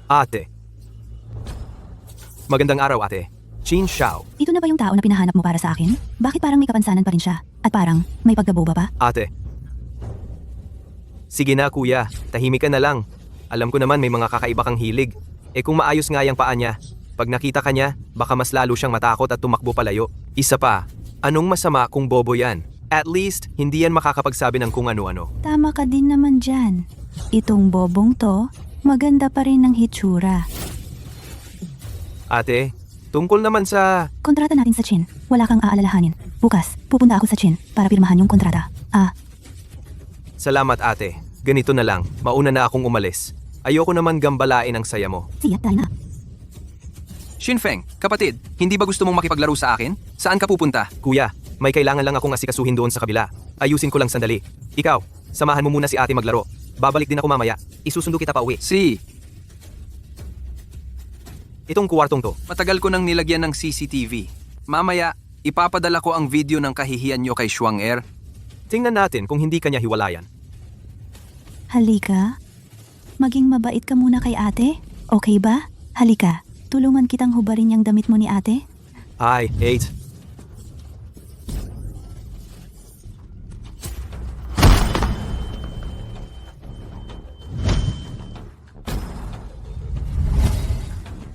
Ate. Magandang araw, ate. Chin Xiao. Ito na ba yung tao na pinahanap mo para sa akin? Bakit parang may kapansanan pa rin siya? At parang may pagkaboba pa? Ate. Sige na, kuya. Tahimik ka na lang. Alam ko naman may mga kakaiba kang hilig. Eh kung maayos nga yung paa niya, pag nakita ka niya, baka mas lalo siyang matakot at tumakbo palayo. Isa pa, anong masama kung bobo yan? At least, hindi yan makakapagsabi ng kung ano-ano. Tama ka din naman dyan. Itong bobong to, maganda pa rin ng hitsura. Ate, tungkol naman sa... Kontrata natin sa Chin. Wala kang aalalahanin. Bukas, pupunta ako sa Chin para pirmahan yung kontrata. Salamat, ate. Ganito na lang, mauna na akong umalis. Ayoko naman gambalain ang saya mo. Siya, tayo na. Shinfeng, kapatid, hindi ba gusto mong makipaglaro sa akin? Saan ka pupunta? Kuya, may kailangan lang akong asikasuhin doon sa kabila. Ayusin ko lang sandali. Ikaw, samahan mo muna si ate maglaro. Babalik din ako mamaya. Isusundo kita pa uwi. Itong kuwartong to. Matagal ko nang nilagyan ng CCTV. Mamaya, ipapadala ko ang video ng kahihiyan nyo kay Shuang Er. Tingnan natin kung hindi kanya hiwalayan. Halika. Maging mabait ka muna kay ate. Okay ba? Halika. Tulungan kitang hubarin yung damit mo ni ate. Ay, 8.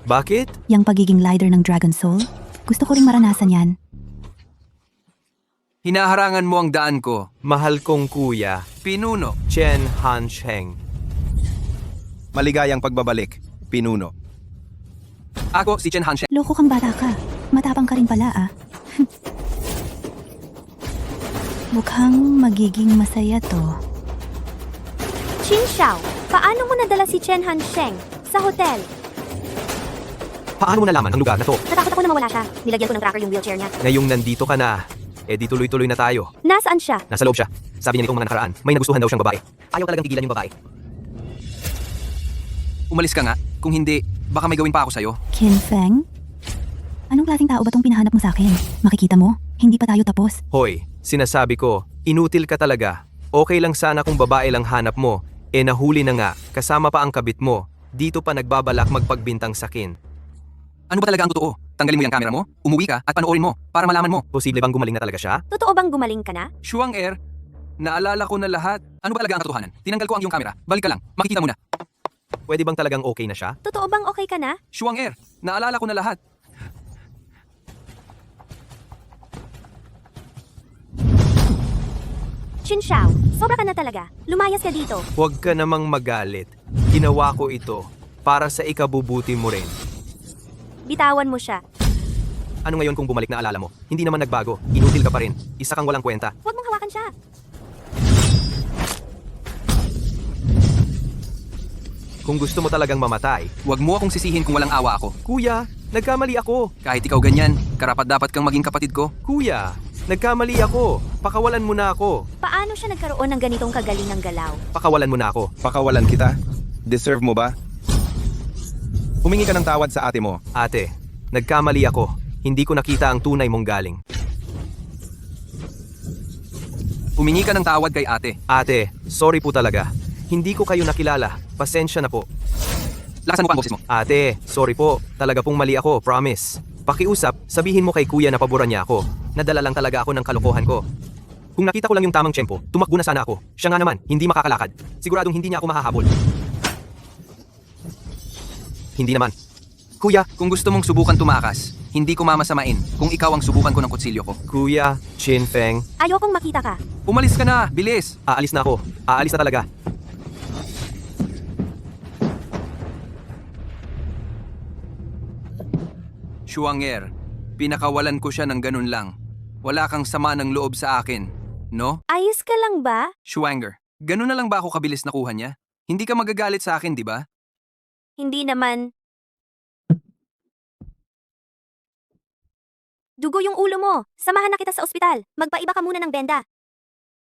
Bakit? Yang pagiging leader ng Dragon Soul, gusto ko ring maranasan yan. Hinaharangan mo ang daan ko. Mahal kong kuya, Pinuno. Chen Hansheng. Maligayang pagbabalik, Pinuno. Ako si Chen Hansheng. Loko kang bata ka. Matapang ka rin pala ah. Mukhang magiging masaya to. Chin Xiao, paano mo nadala si Chen Hansheng sa hotel? Paano mo nalaman ang lugar na to? Natakot ako na mawala siya. Nilagyan ko ng tracker yung wheelchair niya. Ngayong nandito ka na, di tuloy-tuloy na tayo. Nasaan siya? Nasa loob siya. Sabi niya nitong mga nakaraan, may nagustuhan daw siyang babae. Ayaw talagang tigilan yung babae. Umalis ka nga. Kung hindi, baka may gawin pa ako sa'yo. Qin Feng? Anong klaseng tao ba tong pinahanap mo sa akin? Makikita mo, hindi pa tayo tapos. Hoy, sinasabi ko, inutil ka talaga. Okay lang sana kung babae lang hanap mo, nahuli na nga, kasama pa ang kabit mo. Dito pa nagbabalak magpagbintang sakin. Ano ba talaga ang totoo? Tanggalin mo yung camera mo, umuwi ka at panoorin mo para malaman mo. Posible bang gumaling na talaga siya? Totoo bang gumaling ka na? Shuang Er, naalala ko na lahat. Ano ba talaga ang katotohanan? Tinanggal ko ang iyong camera. Balik ka lang. Makikita mo na. Pwede bang talagang okay na siya? Totoo bang okay ka na? Shuang Er, naalala ko na lahat. Chin Xiao, sobra ka na talaga. Lumayas ka dito. Huwag ka namang magalit. Ginawa ko ito para sa ikabubuti mo rin. Bitawan mo siya. Ano ngayon kung bumalik na alala mo? Hindi naman nagbago. Inutil ka pa rin. Isa kang walang kwenta. Huwag mong hawakan siya. Kung gusto mo talagang mamatay, Huwag mo akong sisihin kung walang awa ako. kuya, nagkamali ako. Kahit ikaw ganyan, karapat dapat kang maging kapatid ko. Kuya, nagkamali ako. Pakawalan mo na ako. Paano siya nagkaroon ng ganitong kagalingang galaw? Pakawalan mo na ako. Pakawalan kita? Deserve mo ba? Humingi ka ng tawad sa ate mo. Ate, nagkamali ako. Hindi ko nakita ang tunay mong galing. Humingi ka ng tawad kay ate. Ate, sorry po talaga. Hindi ko kayo nakilala. Pasensya na po. Lakasan mo pa ang boses mo. Ate, sorry po. Talaga pong mali ako, promise. Pakiusap, sabihin mo kay kuya na paboran niya ako. Nadala lang talaga ako ng kalokohan ko. Kung nakita ko lang yung tamang tiyempo, tumakbo na sana ako. Siya nga naman, hindi makakalakad. Siguradong hindi niya ako mahahabol. Hindi naman. Kuya, kung gusto mong subukan tumakas, hindi ko mamasamain kung ikaw ang subukan ko ng kutsilyo ko. Kuya, Chin Feng, Ayokong makita ka. Umalis ka na, bilis! aalis na ako. Aalis na talaga. Shuang Er, pinakawalan ko siya ng ganun lang. Wala kang sama ng loob sa akin, no? Ayos ka lang ba? Shuanger, ganun na lang ba ako kabilis nakuha niya? Hindi ka magagalit sa akin, di ba? Hindi naman. Dugo yung ulo mo. Samahan na kita sa ospital. Magpaiba ka muna ng benda.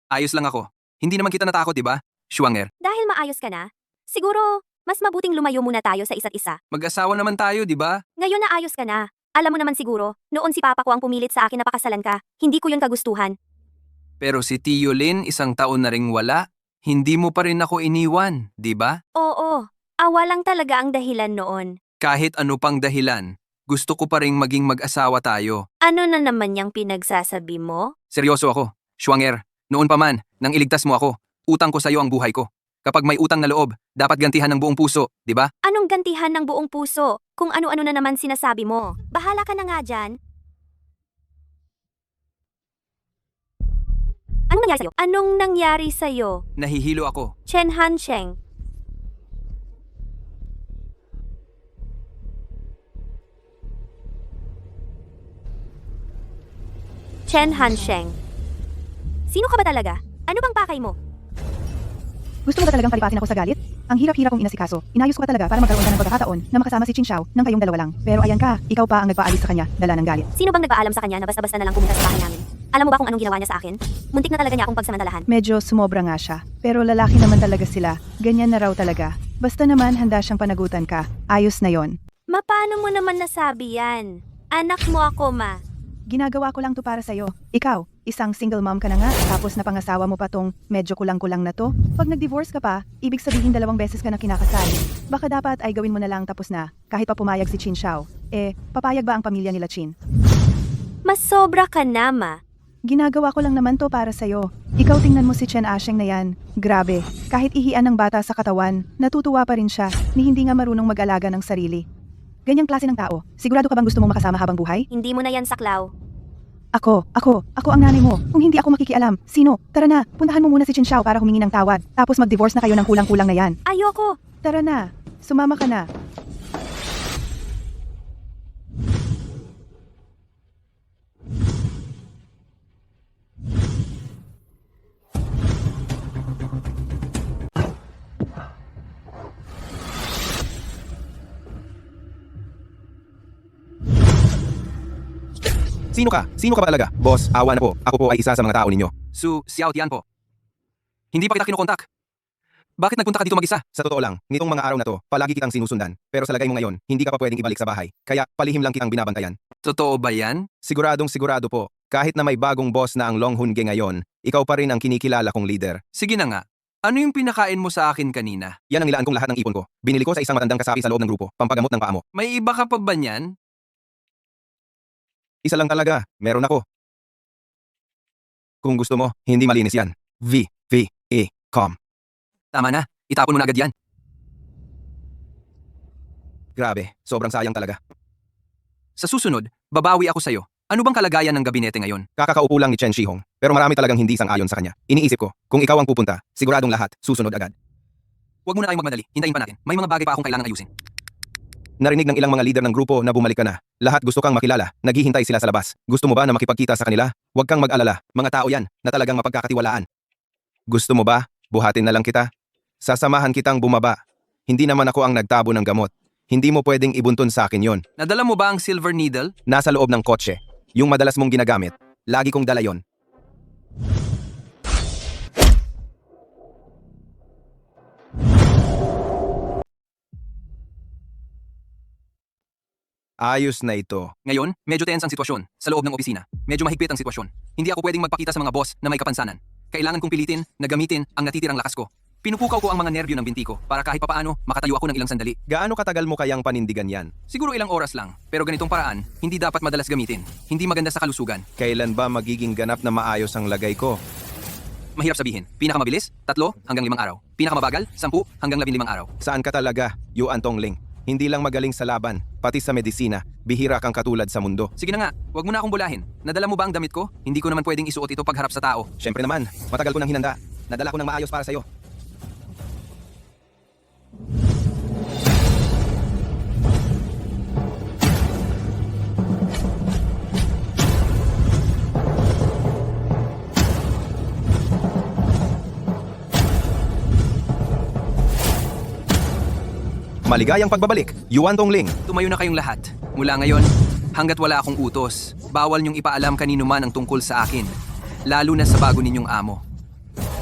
Ayos lang ako. Hindi naman kita natakot, di ba? Shuanger, Dahil maayos ka na, siguro, mas mabuting lumayo muna tayo sa isa't isa. mag-asawa naman tayo, di ba? Ngayon na ayos ka na. Alam mo naman siguro, noon si Papa ko ang pumilit sa akin na pakasalan ka. Hindi ko yun kagustuhan. Pero si Tio Lin, 1 taon na ring wala. Hindi mo pa rin ako iniwan, di ba? Oo, Awa lang talaga ang dahilan noon. Kahit ano pang dahilan, gusto ko pa ring maging mag-asawa tayo. Ano na naman yung pinagsasabi mo? Seryoso ako. Schwanger, noon pa man, nang iligtas mo ako, utang ko sa'yo ang buhay ko. Kapag may utang na loob, dapat gantihan ng buong puso, di ba? Anong gantihan ng buong puso? Kung ano-ano na naman sinasabi mo. Bahala ka na nga dyan. Anong nangyari sa'yo? Anong nangyari sa'yo? Nahihilo ako. Chen Hansheng. Chen Hansheng. Sino ka ba talaga? Ano bang pakay mo? Gusto mo ba talagang palipasin ako sa galit? Ang hirap-hirap kong inasikaso. Inayos ko pa talaga para magkaroon ka ng pagkakataon na makasama si Qin Xiao nang kayong dalawa lang. Pero ayan ka, ikaw pa ang nagpaalis sa kanya, dala ng galit. Sino bang nagpaalam sa kanya na basta-basta na lang pumunta sa bahay namin? Alam mo ba kung anong ginawa niya sa akin? Muntik na talaga niya akong pagsamantalahan. Medyo sumobra nga siya. Pero lalaki naman talaga sila. Ganyan na raw talaga. Basta naman handa siyang panagutan ka. Ayos na yon. Paano mo naman nasabi yan? Anak mo ako, ma. Ginagawa ko lang to para sa'yo. Ikaw, isang single mom ka na nga, tapos napangasawa mo pa tong medyo kulang-kulang na to. Pag nag-divorce ka pa, ibig sabihin 2 beses ka na kinakasal. Baka dapat ay gawin mo na lang tapos na, kahit pa pumayag si Qin Xiao. Papayag ba ang pamilya nila Qin? Mas sobra ka na, ma. Ginagawa ko lang naman to para sa'yo. Ikaw tingnan mo si Chen Asheng na yan. Grabe, kahit ihian ng bata sa katawan, natutuwa pa rin siya, ni hindi nga marunong mag-alaga ng sarili. Ganyang klase ng tao, sigurado ka bang gusto mong makasama habang buhay? Hindi mo na yan saklaw. Ako ang nanay mo. Kung hindi ako makikialam, sino? Tara na, puntahan mo muna si Qin Xiao para humingi ng tawad. Tapos mag-divorce na kayo ng kulang-kulang na yan. Ayoko. Tara na, sumama ka na. Sino ka? Sino ka ba talaga? Boss, awa na po. Ako po ay isa sa mga tao ninyo. Su Xiao Tian po. Hindi pa kita kinokontak. Bakit nagpunta ka dito mag-isa? Sa totoo lang, nitong mga araw na to, palagi kitang sinusundan. Pero sa lagay mo ngayon, hindi ka pa pwedeng ibalik sa bahay. Kaya palihim lang kitang binabantayan. Totoo ba yan? Siguradong sigurado po, kahit na may bagong boss na ang Long Hunge ngayon, ikaw pa rin ang kinikilala kong leader. Sige na nga. Ano yung pinakain mo sa akin kanina? Yan ang nilaan kong lahat ng ipon ko. Binili ko sa isang matandang kasapi sa loob ng grupo, pampagamot ng paa mo. May iba ka pa ba niyan? Isa lang talaga, meron ako. Kung gusto mo, hindi malinis yan. Com. Tama na. Itapon mo na agad yan. Grabe, sobrang sayang talaga. Sa susunod, babawi ako sa'yo. Ano bang kalagayan ng gabinete ngayon? Kakakaupo lang ni Chen Shihong, pero marami talagang hindi sang-ayon sa kanya. Iniisip ko, kung ikaw ang pupunta, siguradong lahat, susunod agad. Huwag muna kayong magmadali. Hintayin pa natin. May mga bagay pa akong kailangan ayusin. Narinig ng ilang mga leader ng grupo na bumalik ka na. Lahat gusto kang makilala. Naghihintay sila sa labas. Gusto mo ba na makipagkita sa kanila? Huwag kang mag-alala. Mga tao yan na talagang mapagkakatiwalaan. Gusto mo ba? Buhatin na lang kita. Sasamahan kitang bumaba. Hindi naman ako ang nagtabo ng gamot. Hindi mo pwedeng ibuntun sa akin yon. Nadala mo ba ang silver needle? Nasa loob ng kotse. Yung madalas mong ginagamit. Lagi kong dala yon. Ayos na ito. Ngayon, medyo tense ang sitwasyon sa loob ng opisina. Medyo mahigpit ang sitwasyon. Hindi ako pwedeng magpakita sa mga boss na may kapansanan. Kailangan kong pilitin na gamitin ang natitirang lakas ko. Pinupukaw ko ang mga nerbyo ng binti ko para kahit papaano makatayo ako ng ilang sandali. Gaano katagal mo kayang panindigan yan? Siguro ilang oras lang, pero ganitong paraan, hindi dapat madalas gamitin. Hindi maganda sa kalusugan. Kailan ba magiging ganap na maayos ang lagay ko? Mahirap sabihin. Pinakamabilis, 3 hanggang 5 araw. Pinakamabagal, 10 hanggang 15 araw. Saan ka talaga, Yuan Tongling? Hindi lang magaling sa laban, pati sa medisina. Bihira kang katulad sa mundo. Sige na nga, wag mo na akong bulahin. Nadala mo ba ang damit ko? Hindi ko naman pwedeng isuot ito pagharap sa tao. Siyempre naman, matagal ko nang hinanda. Nadala ko ng maayos para sa'yo. Maligayang pagbabalik, Yuan Tongling. Tumayo na kayong lahat. Mula ngayon, hanggat wala akong utos, bawal niyong ipaalam kanino man ang tungkol sa akin. Lalo na sa bago ninyong amo.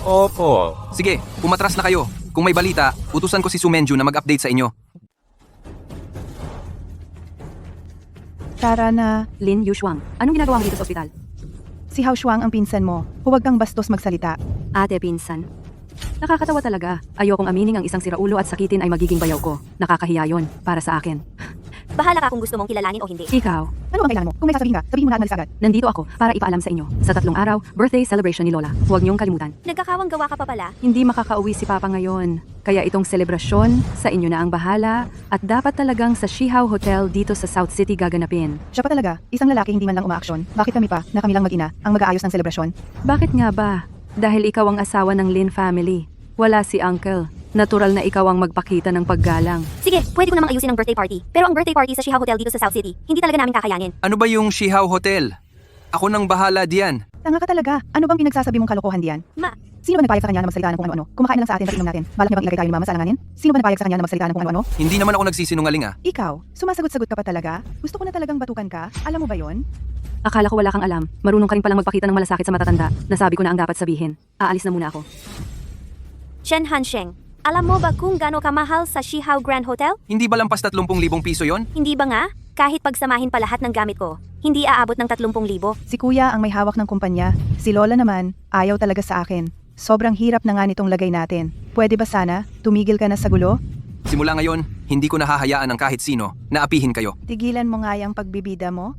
Opo. Sige, pumatras na kayo. Kung may balita, utusan ko si Sumenju na mag-update sa inyo. Tara na. Lin Yushuang, anong ginagawa mo dito sa ospital? Si Hao Shuang ang pinsan mo. Huwag kang bastos magsalita. Ate Pinsan. Nakakatawa talaga. Ayokong aminin ang isang siraulo at sakitin ay magiging bayaw ko. Nakakahiya yon para sa akin. Bahala ka kung gusto mong kilalanin o hindi. Ikaw, Ano ang kailangan mo? Kung may sasabihin ka, sabihin mo na at malis agad. nandito ako para ipaalam sa inyo. Sa 3 araw, birthday celebration ni Lola. Huwag niyong kalimutan. Nagkakawang gawa ka pa pala. Hindi makakauwi si Papa ngayon. Kaya itong selebrasyon, sa inyo na ang bahala. At dapat talagang sa Shihao Hotel dito sa South City gaganapin. Siya pa talaga, isang lalaki hindi man lang umaaksyon. Bakit kami pa, na kami lang mag-ina, ang mag-aayos ng selebrasyon? Bakit nga ba? Dahil ikaw ang asawa ng Lin family. Wala si Uncle. Natural na ikaw ang magpakita ng paggalang. Sige, pwede ko namang ayusin ang birthday party. Pero ang birthday party sa Shihao Hotel dito sa South City, hindi talaga namin kakayanin. Ano ba yung Shihao Hotel? Ako nang bahala diyan. Tanga ka talaga, ano bang pinagsasabi mong kalokohan diyan? Ma, Sino ba nagpayag sa kanya na magsalita ng kung ano-ano? Kumakain na lang sa atin, pati inom natin. Balak niya bang ilagay tayo ni mama sa alanganin? Sino ba nagpayag sa kanya na magsalita ng kung ano-ano? Hindi naman ako nagsisinungaling ah. Ikaw, sumasagot-sagot ka pa talaga? Gusto ko na talagang batukan ka? Alam mo ba yon? Akala ko wala kang alam. Marunong ka rin palang magpakita ng malasakit sa matatanda. Nasabi ko na ang dapat sabihin. Aalis na muna ako. Chen Hansheng, alam mo ba kung gaano kamahal sa Shihao Grand Hotel? Hindi ba lampas 30,000 piso yon? Hindi ba nga? Kahit pagsamahin pa lahat ng gamit ko, hindi aabot ng 30,000. Si kuya ang may hawak ng kumpanya. Si lola naman, ayaw talaga sa akin. Sobrang hirap na nga nitong lagay natin. Pwede ba sana, tumigil ka na sa gulo? Simula ngayon, hindi ko nahahayaan ng kahit sino na apihin kayo. Tigilan mo nga yung pagbibida mo?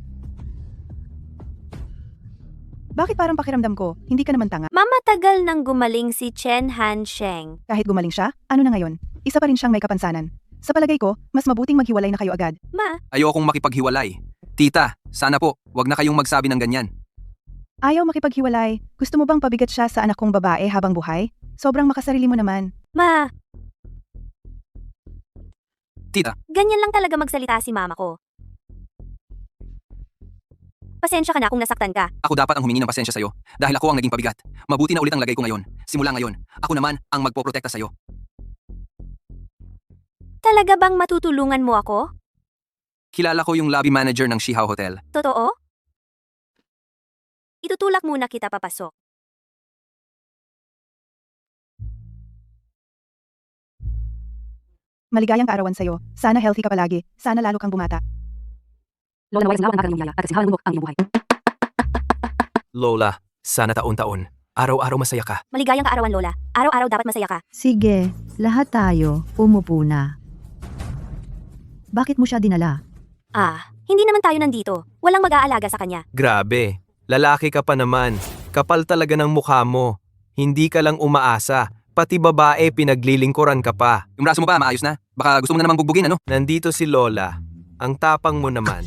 Bakit parang pakiramdam ko, hindi ka naman tanga? Mamatagal nang gumaling si Chen Hansheng. Kahit gumaling siya, ano na ngayon? Isa pa rin siyang may kapansanan. Sa palagay ko, mas mabuting maghiwalay na kayo agad. Ma, Ayokong makipaghiwalay. Tita, sana po, wag na kayong magsabi ng ganyan. Ayaw makipaghiwalay. Gusto mo bang pabigat siya sa anak kong babae habang buhay? Sobrang makasarili mo naman. ma, Tita, ganyan lang talaga magsalita si mama ko. Pasensya ka na kung nasaktan ka. ako dapat ang humingi ng pasensya sa'yo dahil ako ang naging pabigat. Mabuti na ulit ang lagay ko ngayon. Simula ngayon, ako naman ang magpoprotekta sa'yo. Talaga bang matutulungan mo ako? Kilala ko yung lobby manager ng Shihao Hotel. Totoo? Itutulak muna kita papasok. Maligayang kaarawan sa'yo. Sana healthy ka palagi. Sana lalo kang bumata. Lola, naway sa lawa ang nakakayong yaya at kasihalan mo ang iyong buhay. Lola, sana taon-taon. Araw-araw masaya ka. Maligayang kaarawan, Lola. Araw-araw dapat masaya ka. Sige, lahat tayo, umupo na. Bakit mo siya dinala? Ah, hindi naman tayo nandito. Walang mag-aalaga sa kanya. Grabe, lalaki ka pa naman. Kapal talaga ng mukha mo. Hindi ka lang umaasa. Pati babae pinaglilingkuran ka pa. Yung braso mo ba, maayos na? Baka gusto mo na namang bugbugin, ano? Nandito si Lola. Ang tapang mo naman.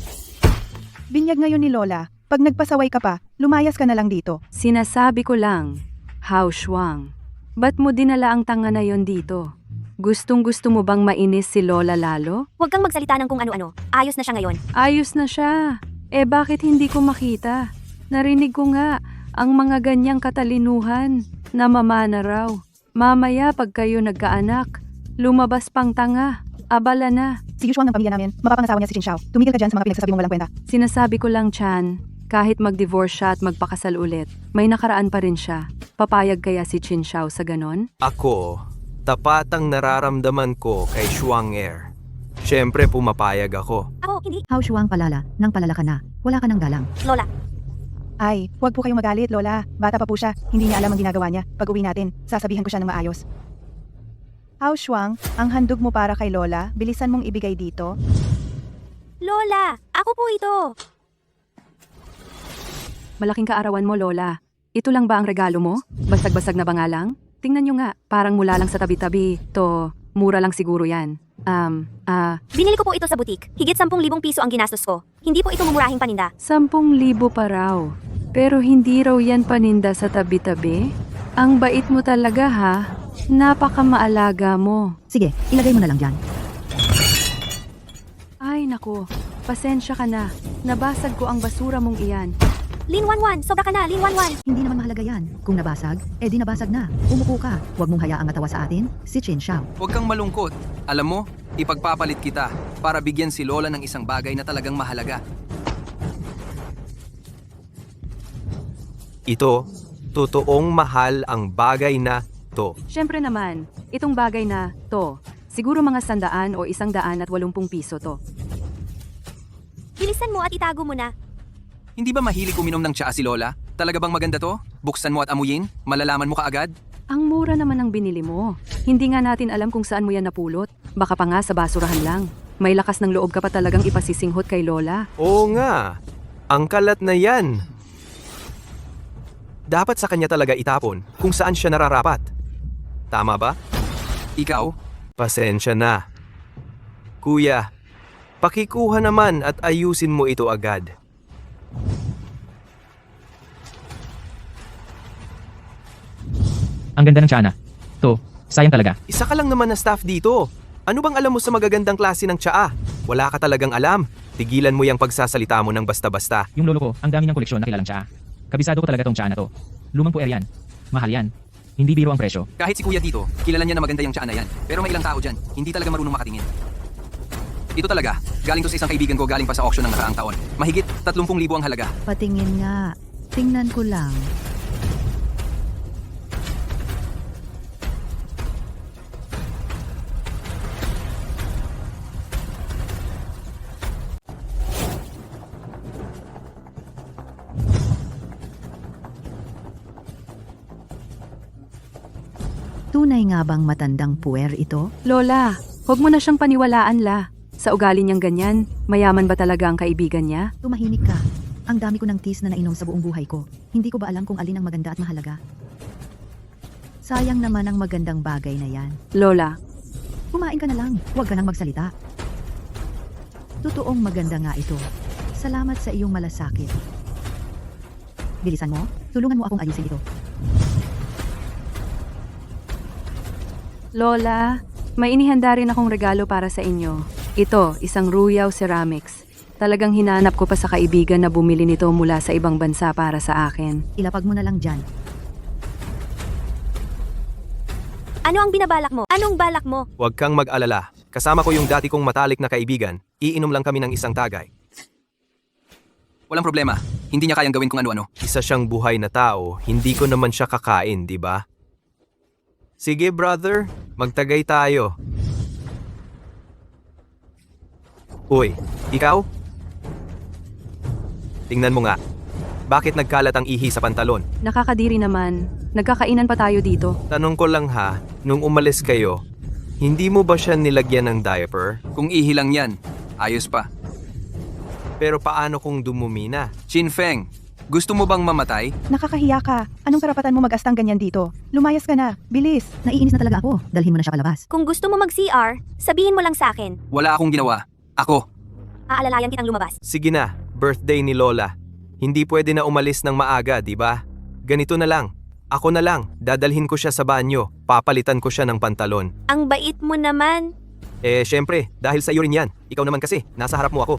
Binyag ngayon ni Lola. Pag nagpasaway ka pa, lumayas ka na lang dito. Sinasabi ko lang, Hao Shuang, ba't mo dinala ang tanga na yon dito? Gustong-gusto mo bang mainis si Lola lalo? Huwag kang magsalita ng kung ano-ano. Ayos na siya ngayon. Ayos na siya. Eh bakit hindi ko makita? Narinig ko nga, ang mga ganyang katalinuhan, namamana raw. Mamaya pag kayo nagkaanak, lumabas pang tanga, abala na. Si Yushuang ng pamilya namin, mapapangasawa niya si Chin Xiao. Tumigil ka dyan sa mga pinagsasabi mong walang kwenta. Sinasabi ko lang, Chan, kahit mag-divorce siya at magpakasal ulit, may nakaraan pa rin siya. Papayag kaya si Chin Xiao sa ganon? Ako, tapat ang nararamdaman ko kay Shuang Er. Siyempre pumapayag ako. Ako, hindi. How Shuang palala, nang palala ka na. Wala ka ng galang. Lola, Ay, huwag po kayong magalit, Lola. Bata pa po siya. Hindi niya alam ang ginagawa niya. Pag uwi natin, sasabihan ko siya ng maayos. Hao Shuang, ang handog mo para kay Lola, bilisan mong ibigay dito. Lola, ako po ito. Malaking kaarawan mo, Lola. Ito lang ba ang regalo mo? Basag-basag na ba nga lang? Tingnan nyo nga, parang mula lang sa tabi-tabi. To, mura lang siguro yan. Binili ko po ito sa butik. Higit 10,000 piso ang ginastos ko. Hindi po ito mumurahing paninda. 10,000 pa raw. Pero hindi raw yan paninda sa tabi-tabi? Ang bait mo talaga ha. Napaka-maalaga mo. Sige, ilagay mo na lang dyan. Ay nako, pasensya ka na. Nabasag ko ang basura mong iyan. Lin Wanwan, sobra ka na, Lin Wanwan. Hindi naman mahalaga yan. Kung nabasag, di nabasag na. Umupo ka. Huwag mong hayaang matawa sa atin, si Chin Xiao. Huwag kang malungkot. Alam mo, ipagpapalit kita para bigyan si Lola ng isang bagay na talagang mahalaga. Ito, totoong mahal ang bagay na to. Siyempre naman, itong bagay na to, siguro mga 100 o 180 piso to. Bilisan mo at itago mo na. Hindi ba mahilig uminom ng tsaa si Lola? Talaga bang maganda to? Buksan mo at amuyin? Malalaman mo kaagad? Ang mura naman ang binili mo. Hindi nga natin alam kung saan mo yan napulot. Baka pa nga sa basurahan lang. May lakas ng loob ka pa talagang ipasisinghot kay Lola. Oo nga. Ang kalat na yan. Dapat sa kanya talaga itapon kung saan siya nararapat. Tama ba? Ikaw? Pasensya na. Kuya, pakikuha naman at ayusin mo ito agad. Ang ganda ng tsana. To, sayang talaga. Isa ka lang naman na staff dito. Ano bang alam mo sa magagandang klase ng tsaa? Wala ka talagang alam. Tigilan mo yung pagsasalita mo ng basta-basta. Yung lolo ko, ang dami niyang koleksyon na kilalang tsaa. Kabisado ko talaga tong tsaa na to. Lumang puer yan. Mahal yan. Hindi biro ang presyo. Kahit si kuya dito, kilala niya na maganda yung tsaa na yan. Pero may ilang tao dyan, hindi talaga marunong makatingin. Ito talaga, galing to sa isang kaibigan ko galing pa sa auction ng nakaraang taon. Mahigit 30,000 ang halaga. Patingin nga. Tingnan ko lang. Tunay nga bang matandang puwer ito? Lola, huwag mo na siyang paniwalaan la. Sa ugali niyang ganyan, mayaman ba talaga ang kaibigan niya? Tumahimik ka. Ang dami ko ng tis na nainom sa buong buhay ko. Hindi ko ba alam kung alin ang maganda at mahalaga? Sayang naman ang magandang bagay na yan. Lola, Kumain ka na lang. Huwag ka nang magsalita. Totoong maganda nga ito. Salamat sa iyong malasakit. Bilisan mo. Tulungan mo akong alisin ito. Lola, may inihanda rin akong regalo para sa inyo. Ito, isang Ruyaw Ceramics. Talagang hinanap ko pa sa kaibigan na bumili nito mula sa ibang bansa para sa akin. Ilapag mo na lang dyan. Ano ang binabalak mo? Anong balak mo? Huwag kang mag-alala. Kasama ko yung dati kong matalik na kaibigan. Iinom lang kami ng isang tagay. Walang problema, hindi niya kayang gawin kung ano-ano. Isa siyang buhay na tao, hindi ko naman siya kakain, di ba? Sige brother, magtagay tayo. Uy, ikaw? Tingnan mo nga. Bakit nagkalat ang ihi sa pantalon? Nakakadiri naman. Nagkakainan pa tayo dito. Tanong ko lang ha, nung umalis kayo, hindi mo ba siya nilagyan ng diaper? Kung ihi lang yan, ayos pa. Pero paano kung dumumi na? Chin Feng, gusto mo bang mamatay? Nakakahiya ka. Anong karapatan mo mag-astang ganyan dito? Lumayas ka na. Bilis. Naiinis na talaga ako. Dalhin mo na siya palabas. Kung gusto mo mag-CR, sabihin mo lang sa akin. Wala akong ginawa. Ako. Aalalayan kitang lumabas. Sige na, birthday ni Lola. Hindi pwede na umalis ng maaga, di ba? Ganito na lang. Ako na lang, dadalhin ko siya sa banyo. Papalitan ko siya ng pantalon. Ang bait mo naman. Syempre, dahil sa iyo rin yan. Ikaw naman kasi, nasa harap mo ako.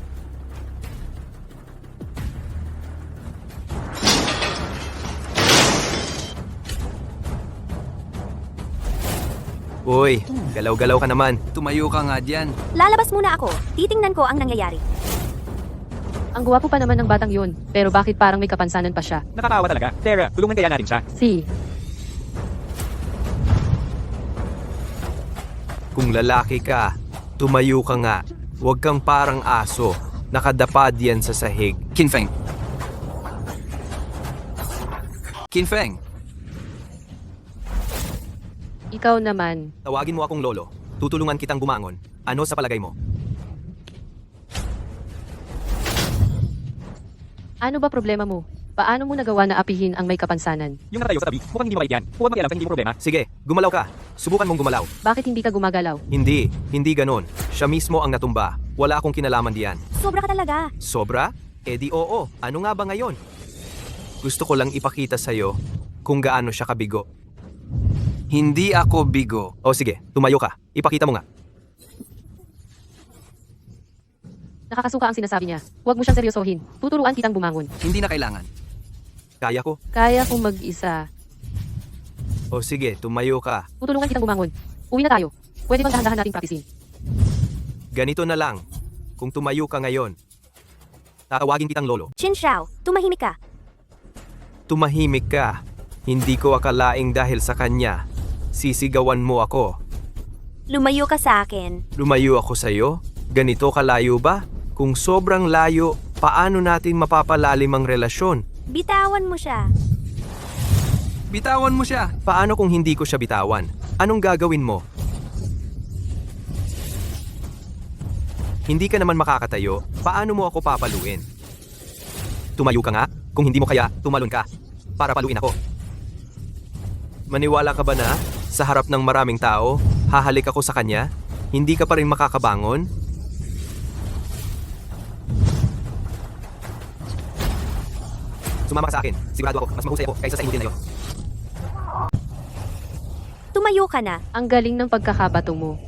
Uy, galaw-galaw ka naman. Tumayo ka nga dyan. Lalabas muna ako. Titingnan ko ang nangyayari. Ang gwapo pa naman ng batang yun, pero bakit parang may kapansanan pa siya? Nakakawa talaga. Tara, tulungan kaya natin siya. Kung lalaki ka, tumayo ka nga. Huwag kang parang aso. Nakadapad yan sa sahig. Qin Feng. Qin Feng, Ikaw naman. Tawagin mo akong lolo. Tutulungan kitang bumangon. Ano sa palagay mo? Ano ba problema mo? Paano mo nagawa na apihin ang may kapansanan? Yung nakatayo sa tabi, mukhang hindi mabait yan. Huwag makialam kung hindi mo problema. Sige, gumalaw ka. Subukan mong gumalaw. Bakit hindi ka gumagalaw? Hindi ganon. Siya mismo ang natumba. Wala akong kinalaman diyan. Sobra ka talaga. Sobra? Di oo. Ano nga ba ngayon? Gusto ko lang ipakita sa'yo kung gaano siya kabigo. hindi ako bigo. O sige, tumayo ka. Ipakita mo nga. Nakakasuka ang sinasabi niya. Huwag mo siyang seryosohin. Tuturuan kitang bumangon. Hindi na kailangan. Kaya ko. Kaya kong mag-isa. O sige, tumayo ka. Tutulungan kitang bumangon. Uwi na tayo. Pwede bang dahan-dahan nating practicein? Ganito na lang. Kung tumayo ka ngayon, tatawagin kitang lolo. Chin Xiao, tumahimik ka. Tumahimik ka. Hindi ko akalaing dahil sa kanya, sisigawan mo ako. Lumayo ka sa akin. Lumayo ako sa'yo? Ganito kalayo ba? Kung sobrang layo, paano natin mapapalalim ang relasyon? Bitawan mo siya. Bitawan mo siya. Paano kung hindi ko siya bitawan? Anong gagawin mo? Hindi ka naman makakatayo. Paano mo ako papaluin? Tumayo ka nga. Kung hindi mo kaya, tumalon ka. Para paluin ako. Maniwala ka ba na, sa harap ng maraming tao, hahalik ako sa kanya? Hindi ka pa rin makakabangon? Sumama ka sa akin. Sigurado ako, mas mahusay ako kaysa sa inutil na yun. Tumayo ka na. Ang galing ng pagkakabato mo.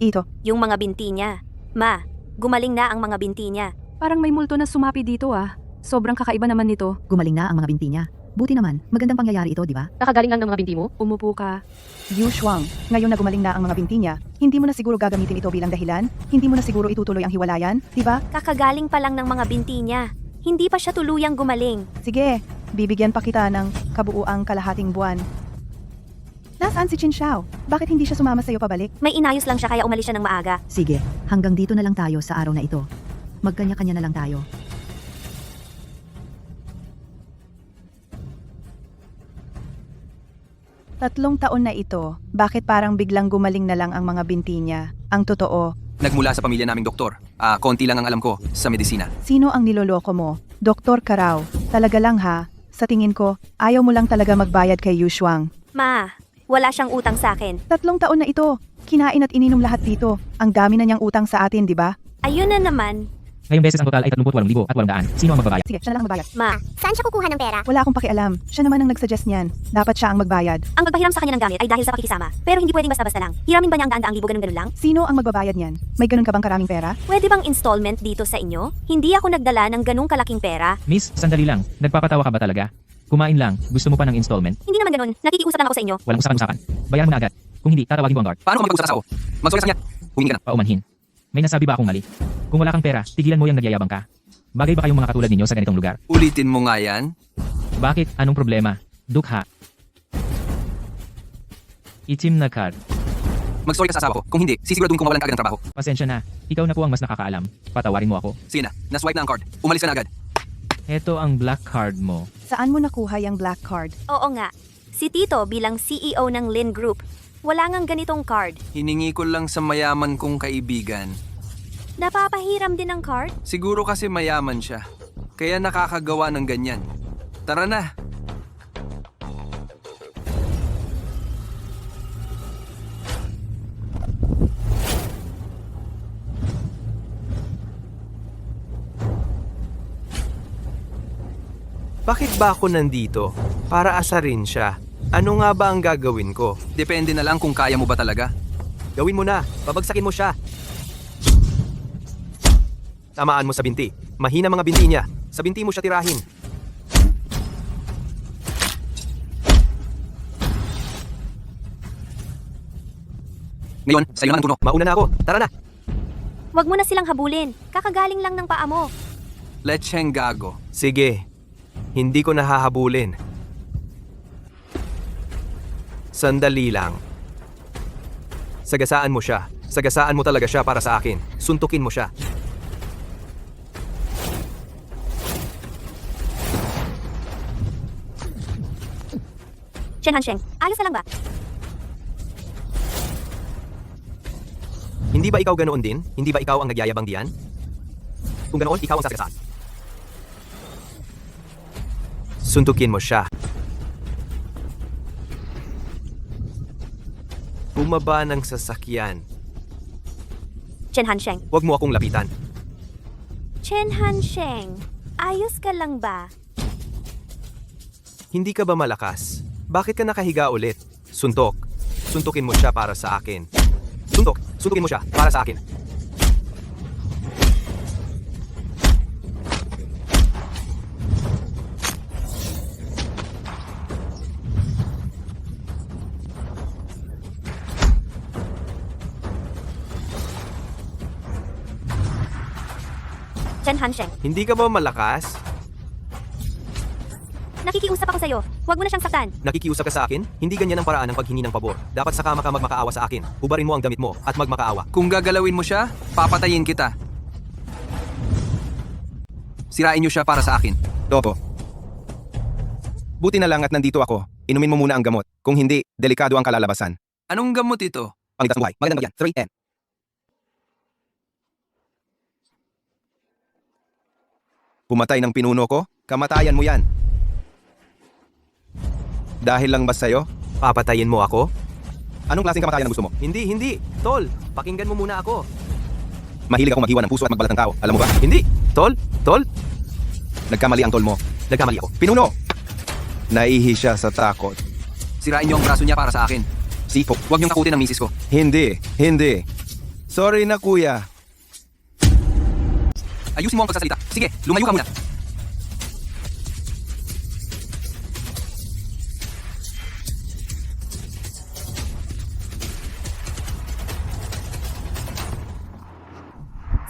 Ito, Yung mga binti niya. Ma, gumaling na ang mga binti niya. Parang may multo na sumapi dito ah. Sobrang kakaiba naman nito. Gumaling na ang mga binti niya. Buti naman, magandang pangyayari ito, di ba? Nakagaling lang ng mga binti mo? Umupo ka. Yu Shuang, ngayon na gumaling na ang mga binti niya, hindi mo na siguro gagamitin ito bilang dahilan? Hindi mo na siguro itutuloy ang hiwalayan, di ba? Kakagaling pa lang ng mga binti niya. Hindi pa siya tuluyang gumaling. Sige, bibigyan pa kita ng kabuuang kalahating buwan. Nasaan si Qin Xiao? Bakit hindi siya sumama sa'yo pabalik? May inayos lang siya kaya umalis siya ng maaga. Sige, hanggang dito na lang tayo sa araw na ito. Magkanya-kanya na lang tayo. Tatlong taon na ito, bakit parang biglang gumaling na lang ang mga binti niya? Ang totoo, Nagmula sa pamilya naming doktor. Konti lang ang alam ko sa medisina. sino ang niloloko mo? Doktor ka raw. Talaga lang ha. Sa tingin ko, ayaw mo lang talaga magbayad kay Yu Shuang. Ma, wala siyang utang sa akin. 3 taon na ito. Kinain at ininom lahat dito. Ang dami na niyang utang sa atin, di ba? Ayun na naman. Ngayong beses ang total ay 38,800. Sino ang magbabayad? Sige, siya na lang ang magbayad. Ma, saan siya kukuha ng pera? Wala akong pakialam. Siya naman ang nagsuggest niyan. Dapat siya ang magbayad. Ang pagpahiram sa kanya ng gamit ay dahil sa pakikisama. Pero hindi pwedeng basta-basta lang. Hiramin ba niya ang daan-daang libo ganun lang? Sino ang magbabayad niyan? May ganun ka bang karaming pera? Pwede bang installment dito sa inyo? Hindi ako nagdala ng ganung kalaking pera. Miss, sandali lang. Nagpapatawa ka ba talaga? Kumain lang. Gusto mo pa ng installment? Hindi naman ganun. Nakikiusap lang ako sa inyo. Walang usapan-usapan. Bayaran mo na agad. Kung hindi, tatawagin mo ang guard. Paano kung mag-usap sa ako? Magsorry sa kanya. Humingi ka na. Paumanhin. May nasabi ba akong mali? Kung wala kang pera, tigilan mo yung nagyayabang ka. Bagay ba kayong mga katulad ninyo sa ganitong lugar? Ulitin mo nga yan. Bakit? Anong problema? Dukha. Itim na card. Magsorry ka sa asawa ko. Kung hindi, sisiguraduhin kong mawalan ka agad ng trabaho. Pasensya na. Ikaw na po ang mas nakakaalam. Patawarin mo ako. Sige na, naswipe na ang card. Umalis ka na agad. Heto ang black card mo. Saan mo nakuha yung black card? Oo nga. Si Tito bilang CEO ng Lin Group. Wala ngang ganitong card. Hiningi ko lang sa mayaman kong kaibigan. Napapahiram din ang card? Siguro kasi mayaman siya. Kaya nakakagawa ng ganyan. Tara na. Bakit ba ako nandito? Para asarin siya. Ano nga ba ang gagawin ko? Depende na lang kung kaya mo ba talaga. Gawin mo na. Babagsakin mo siya. Tamaan mo sa binti. Mahina mga binti niya. Sa binti mo siya tirahin. Ngayon, sa'yo naman ang turno. Mauna na ako. Tara na. Huwag mo na silang habulin. Kakagaling lang ng paa mo. Lecheng gago. Sige. Hindi ko nahahabulin. Sandali lang. Sagasaan mo siya. Sagasaan mo talaga siya para sa akin. Suntukin mo siya. Shen Hansheng, ayos na lang ba? Hindi ba ikaw ganoon din? Hindi ba ikaw ang nagyayabang diyan? Kung ganoon, ikaw ang sasagasaan. Suntukin mo siya. Bumaba ng sasakyan. Chen Hansheng. Huwag mo akong lapitan. Chen Hansheng, ayos ka lang ba? Hindi ka ba malakas? Bakit ka nakahiga ulit? Suntok. Suntukin mo siya para sa akin. Suntok. Suntukin mo siya para sa akin. Chen Hansheng, Hindi ka ba malakas? nakikiusap ako sa'yo. Huwag mo na siyang saktan. Nakikiusap ka sa akin? Hindi ganyan ang paraan ng paghingi ng pabor. Dapat saka ka magmakaawa sa akin. Hubarin mo ang damit mo at magmakaawa. Kung gagalawin mo siya, papatayin kita. Sirain niyo siya para sa akin. Opo. Buti na lang at nandito ako. Inumin mo muna ang gamot. Kung hindi, delikado ang kalalabasan. Anong gamot ito? Pangligtas ng buhay. Magandang yan. 3N. Pumatay ng pinuno ko? Kamatayan mo yan. Dahil lang ba sa'yo? Papatayin mo ako? Anong klaseng kamatayan ang gusto mo? Hindi. Tol, pakinggan mo muna ako. Mahilig ako maghiwa ng puso at magbalat ng tao. Alam mo ba? Hindi. Tol? Nagkamali ang tol mo. Nagkamali ako. Pinuno! Naihi siya sa takot. Sirain niyo ang braso niya para sa akin. Sipok. Huwag niyong takutin ang misis ko. Hindi. Sorry na kuya. Ayusin mo ang pagsasalita. Sige, lumayo ka muna.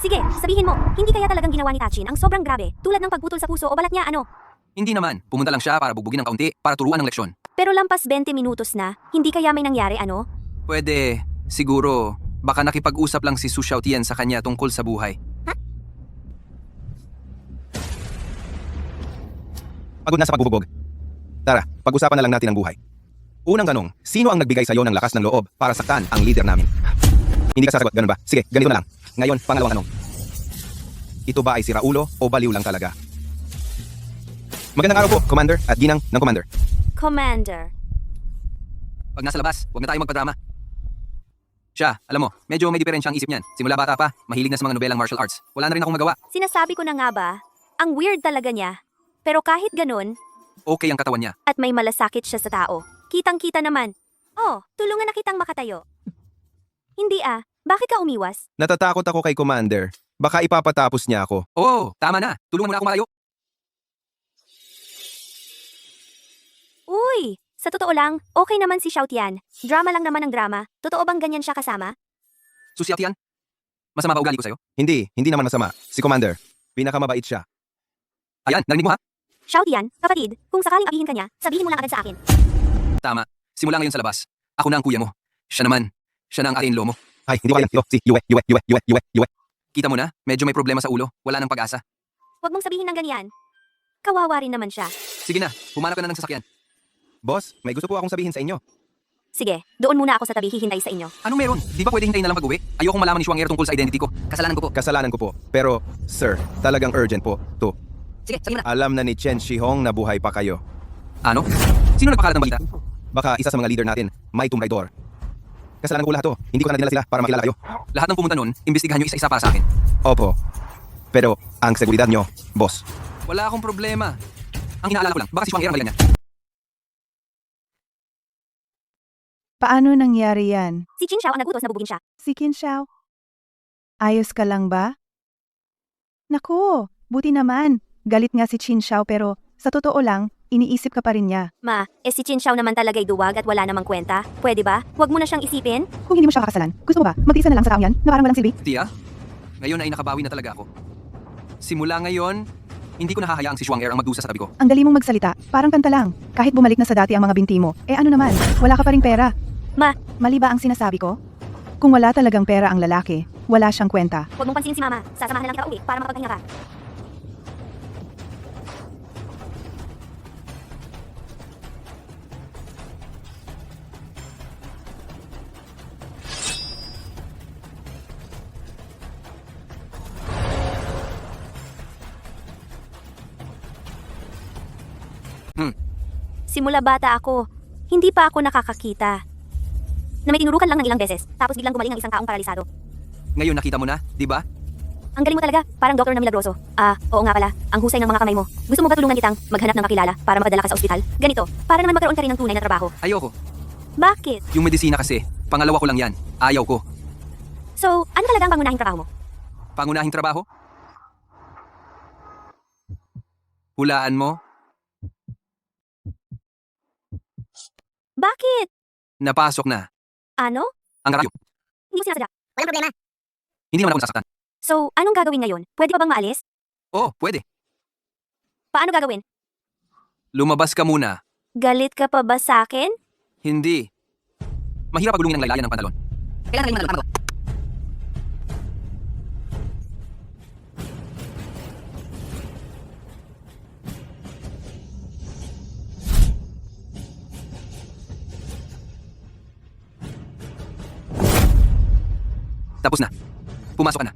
Sige, sabihin mo, hindi kaya talagang ginawa ni Tachin ang sobrang grabe, tulad ng pagputol sa puso o balat niya, ano? Hindi naman. Pumunta lang siya para bugbugin ng kaunti, para turuan ng leksyon. Pero lampas 20 minutos na, hindi kaya may nangyari, ano? Pwede, siguro, baka nakipag-usap lang si Su Xiaotian sa kanya tungkol sa buhay. Pagod na sa pagbubugbog. Tara, pag-usapan na lang natin ang buhay. Unang tanong, sino ang nagbigay sa'yo ng lakas ng loob para saktan ang leader namin? Hindi ka sasagot, ganun ba? Sige, ganito na lang. Ngayon, pangalawang tanong. Ito ba ay siraulo o baliw lang talaga? Magandang araw po, Commander at ginang ng Commander. Commander. Pag nasa labas, huwag na tayong magpadrama. Siya, alam mo, medyo may diferensya ang isip niyan. Simula bata pa, mahilig na sa mga nobelang martial arts. Wala na rin akong magawa. Sinasabi ko na nga ba, ang weird talaga niya. Pero kahit ganun, Okay ang katawan niya. at may malasakit siya sa tao, kitang-kita naman. Oh, tulungan na kitang makatayo. Hindi bakit ka umiwas? Natatakot ako kay Commander. Baka ipapatapos niya ako. Oo, tama na. Tulungan mo na ako malayo. Uy, sa totoo lang, okay naman si Xiaotian. Drama lang naman ang drama. Totoo bang ganyan siya kasama? Su Xiaotian, masama ba ugali ko sa'yo? Hindi naman masama. Si Commander, pinakamabait siya. Ayan, narinig mo ha? Xiaotian, kapatid, kung sakaling abihin ka niya, sabihin mo lang agad sa akin. Tama. Simula ngayon sa labas. Ako na ang kuya mo. Siya naman. Siya na ang aking lomo. Ay, hindi ko kaya. Si Yue. Kita mo na, medyo may problema sa ulo. Wala nang pag-asa. Huwag mong sabihin ng ganyan. Kawawa rin naman siya. Sige na, humanap ka na ng sasakyan. Boss, may gusto po akong sabihin sa inyo. Sige, doon muna ako sa tabi hihintay sa inyo. Anong meron? Di ba pwede hintayin na lang pag-uwi? Ayokong malaman ni Shuang Er tungkol sa identity ko. Kasalanan ko po. Kasalanan ko po. Pero, sir, talagang urgent po. To. Sige, sabihin na. Alam na ni Chen Shihong na buhay pa kayo. Ano? Sino nagpakalat ng balita? Baka isa sa mga leader natin, may tumraydor. Kasalanan ko lahat to. Hindi ko na dinala sila para makilala kayo. Lahat ng pumunta nun, imbestigahan nyo isa-isa para sa akin. Opo. Pero, ang seguridad nyo, boss. Wala akong problema. Ang inaalala ko lang, baka si Shuang Er ang balikan niya. Paano nangyari yan? Si Qin Xiao ang nagutos na bubugin siya. Si Qin Xiao? Ayos ka lang ba? Naku, buti naman. Galit nga si Qin Xiao pero sa totoo lang, iniisip ka pa rin niya. Ma, si Qin Xiao naman talaga'y duwag at wala namang kwenta. Pwede ba? Huwag mo na siyang isipin. Kung hindi mo siya kakasalan, gusto mo ba magtiisa na lang sa taong yan na parang walang silbi? Tia, ngayon ay nakabawi na talaga ako. Simula ngayon, hindi ko nahahayaang si Shuang Er ang magdusa sa tabi ko. Ang galing mong magsalita, parang kanta lang. Kahit bumalik na sa dati ang mga binti mo, ano naman, wala ka pa ring pera. Ma. Mali ba ang sinasabi ko? Kung wala talagang pera ang lalaki, wala siyang kwenta. Huwag mong pansinin si Mama. Sasamahan na lang kita uwi para makapagpahinga ka. Simula bata ako, hindi pa ako nakakakita. Na may tinurukan lang ng ilang beses, tapos biglang gumaling ang isang taong paralisado. Ngayon nakita mo na, di ba? Ang galing mo talaga, parang doktor na milagroso. Oo nga pala, ang husay ng mga kamay mo. Gusto mo ba tulungan kitang maghanap ng kakilala para makadala ka sa ospital? Ganito, para naman magkaroon ka rin ng tunay na trabaho. Ayoko. Bakit? Yung medisina kasi, pangalawa ko lang yan. Ayaw ko. So, ano talaga ang pangunahing trabaho mo? Pangunahing trabaho? Hulaan mo? Bakit? Napasok na. Ano? Ang karayom. Hindi ko sinasadya. Walang problema. Hindi naman ako nasasaktan. So, anong gagawin ngayon? Pwede pa bang maalis? Oo, pwede. Paano gagawin? Lumabas ka muna. Galit ka pa ba sa akin? Hindi. Mahirap pagulungin ng laylayan ng pantalon. Kailangan rin manalon. Tapos na. Pumasok ka na.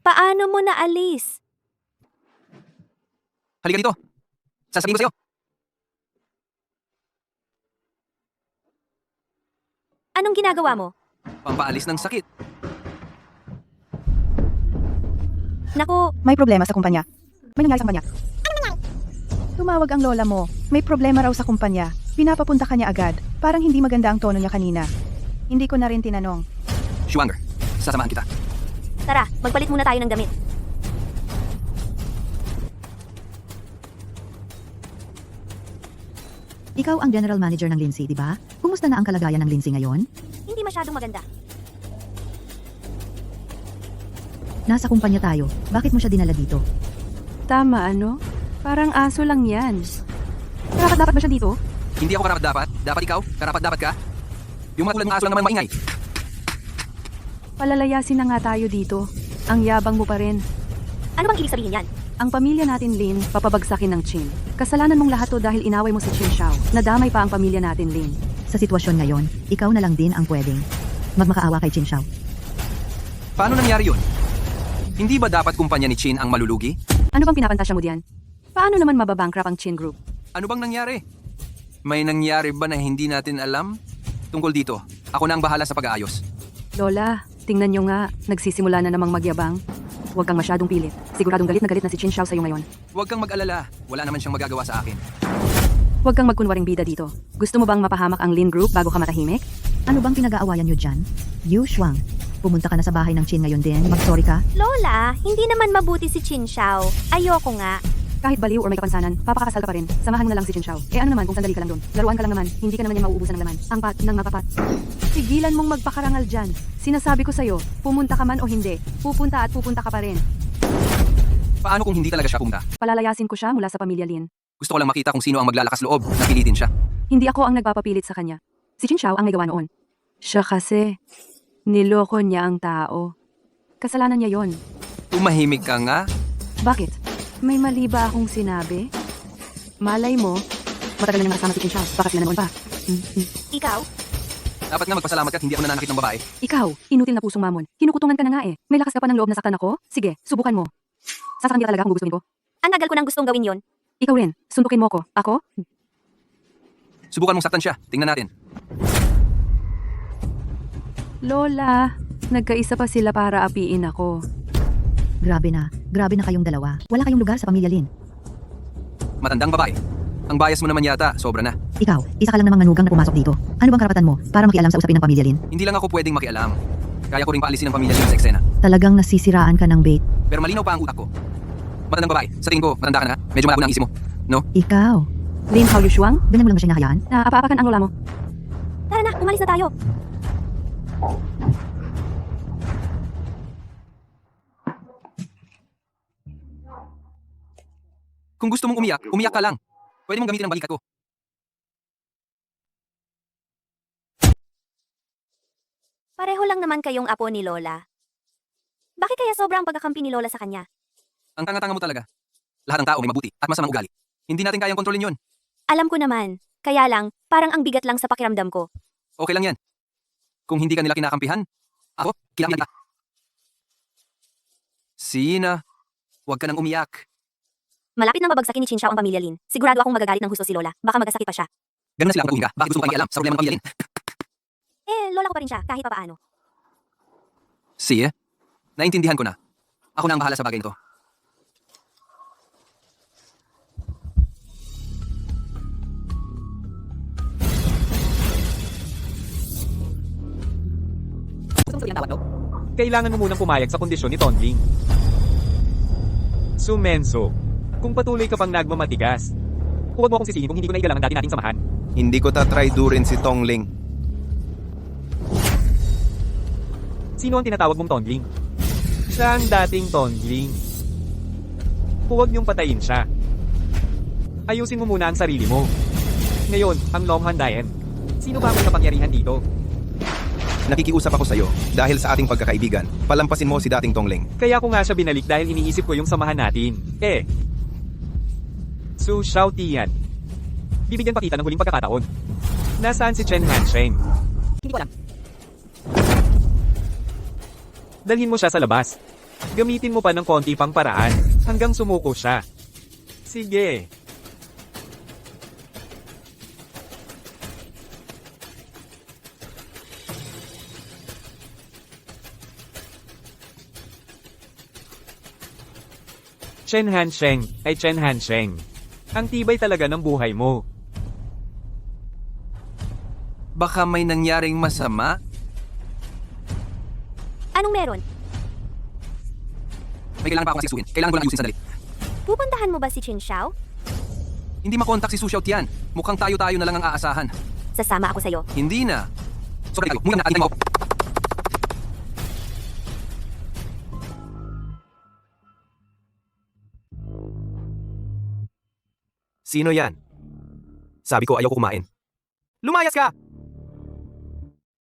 Paano mo naalis? Halika dito. Sasabihin ko sa'yo. Anong ginagawa mo? Pampaalis ng sakit. Naku, May problema sa kumpanya. May nangyari sa kumpanya. Tumawag ang lola mo. May problema raw sa kumpanya. Pinapapunta ka niya agad. Parang hindi maganda ang tono niya kanina. Hindi ko na rin tinanong. Schwanger, sasamahan kita. tara, magpalit muna tayo ng damit. Ikaw ang general manager ng Lindsay, di ba? Kumusta na ang kalagayan ng Lindsay ngayon? Hindi masyadong maganda. Nasa kumpanya tayo. Bakit mo siya dinala dito? Tama ano? Parang aso lang yan. Karapat dapat ba siya dito? Hindi ako karapat-dapat. Dapat ikaw. Karapat-dapat ka. Yung mga tulad ng aso lang naman maingay. Palalayasin na nga tayo dito. Ang yabang mo pa rin. Ano bang ibig sabihin yan? Ang pamilya natin, Lin, papabagsakin ng Chin. Kasalanan mong lahat to dahil inaway mo si Chin Xiao. Nadamay pa ang pamilya natin, Lin. Sa sitwasyon ngayon, ikaw na lang din ang pwedeng magmakaawa kay Chin Xiao. Paano nangyari yun? Hindi ba dapat kumpanya ni Chin ang malulugi? Ano bang pinapantasya mo diyan? Paano naman mababankrupt ang Chin Group? Ano bang nangyari? May nangyari ba na hindi natin alam? Tungkol dito, ako na ang bahala sa pag-aayos. Lola, tingnan nyo nga, nagsisimula na namang magyabang. Huwag kang masyadong pilit. Siguradong galit na si Chin Xiao sa'yo ngayon. Huwag kang mag-alala. Wala naman siyang magagawa sa akin. Huwag kang magkunwaring bida dito. Gusto mo bang mapahamak ang Lin Group bago ka matahimik? Ano bang pinag-aawayan nyo dyan? Yu Shuang, pumunta ka na sa bahay ng Chin ngayon din. Mag-sorry ka? Lola, hindi naman mabuti si Chin Xiao. Ayoko nga. Kahit baliw or may kapansanan, papakakasal ka pa rin. Samahan mo na lang si Chin Xiao. Eh ano naman kung sandali ka lang doon? Laruan ka lang naman, hindi ka naman niya mauubusan ng laman. Ang pat ng mapapat. Tigilan mong magpakarangal dyan. Sinasabi ko sa'yo, pumunta ka man o hindi, pupunta at pupunta ka pa rin. Paano kung hindi talaga siya pumunta? Palalayasin ko siya mula sa pamilya Lin. Gusto ko lang makita kung sino ang maglalakas loob na pilitin siya. Hindi ako ang nagpapapilit sa kanya. Si Chin Xiao ang may gawa noon. Siya kasi, niloko niya ang tao. Kasalanan niya yon. Tumahimik ka nga. Bakit? May mali ba akong sinabi? Malay mo, matagal na niyang kasama si Chin Xiao. Baka sila naman pa. Ikaw? Dapat nga magpasalamat ka at hindi ako nananakit ng babae. Ikaw, inutil na pusong mamon. Kinukutungan ka na nga eh. May lakas ka pa ng loob na saktan ako? Sige, subukan mo. Sasaktan kita talaga kung gugustuhin ko. Ang tagal ko nang gustong gawin yon. Ikaw rin, sundukin mo ko. Ako? Subukan mong saktan siya. Tingnan natin. Lola, nagkaisa pa sila para apiin ako. Grabe na kayong dalawa. Wala kayong lugar sa pamilya Lin. Matandang babae. Ang bias mo naman yata, sobra na. Ikaw, isa ka lang namang manugang na pumasok dito. Ano bang karapatan mo para makialam sa usapin ng pamilya Lin? Hindi lang ako pwedeng makialam. Kaya ko ring paalisin ang pamilya niyo sa eksena. Talagang nasisiraan ka ng bait. Pero malinaw pa ang utak ko. Matandang babae. Sa tingin ko, matanda ka na. Medyo malabo na ang isip mo. No? Ikaw, Lin Hao Yushuang, ganyan mo lang ba siya hinahayaan? naapa-apakan ang lola mo. Tara na, umalis na tayo. Kung gusto mong umiyak, umiyak ka lang. Pwede mong gamitin ang balikat ko. Pareho lang naman kayong apo ni Lola. Bakit kaya sobrang pagkakampi ni Lola sa kanya? Ang tanga-tanga mo talaga. Lahat ng tao may mabuti at masamang ugali. Hindi natin kayang kontrolin yon. Alam ko naman. Kaya lang, parang ang bigat lang sa pakiramdam ko. Okay lang yan. Kung hindi ka nila kinakampihan, ako, kailangan kita. Sina, huwag ka nang umiyak. Malapit nang babagsakin ni Chin Xiao ang pamilya Lin. Sigurado akong magagalit ng husto si Lola. Baka magkasakit pa siya. Ganun na sila ang pag Bakit gusto mo pakialam sa problema ng pamilya Lin? Lola ko pa rin siya, kahit papaano. See, naintindihan ko na. Ako na ang bahala sa bagay nito. Kailangan mo munang pumayag sa kondisyon ni Tonling. Sumenso, kung patuloy ka pang nagmamatigas, huwag mo akong sisihin kung hindi ko naigalang ang dati nating samahan. Hindi ko tatry durin si Tongling. Sino ang tinatawag mong Tonling? Siya ang dating Tonling. Huwag niyong patayin siya. Ayusin mo muna ang sarili mo. Ngayon, ang Long Handayan. Sino ba ang may kapangyarihan dito? Nakikiusap ako sa'yo dahil sa ating pagkakaibigan. Palampasin mo si dating Tongling. Kaya ko nga siya binalik dahil iniisip ko yung samahan natin. Su Xiaotian. Bibigyan pa kita ng huling pagkakataon. Nasaan si Chen Hansheng? ko alam. Dalhin mo siya sa labas. Gamitin mo pa ng konti pang paraan hanggang sumuko siya. Sige. Chen Hansheng ay Chen Hansheng. Ang tibay talaga ng buhay mo. Baka may nangyaring masama? Anong meron? May kailangan pa akong asikasuhin. Kailangan ko lang ayusin sandali. Pupuntahan mo ba si Chin Xiao? Hindi makontak si Su Xiaotian. Mukhang tayo-tayo na lang ang aasahan. Sasama ako sa'yo. Hindi na. Sobrang tayo. Muna na, mo. Sino yan? Sabi ko ayaw ko kumain. Lumayas ka!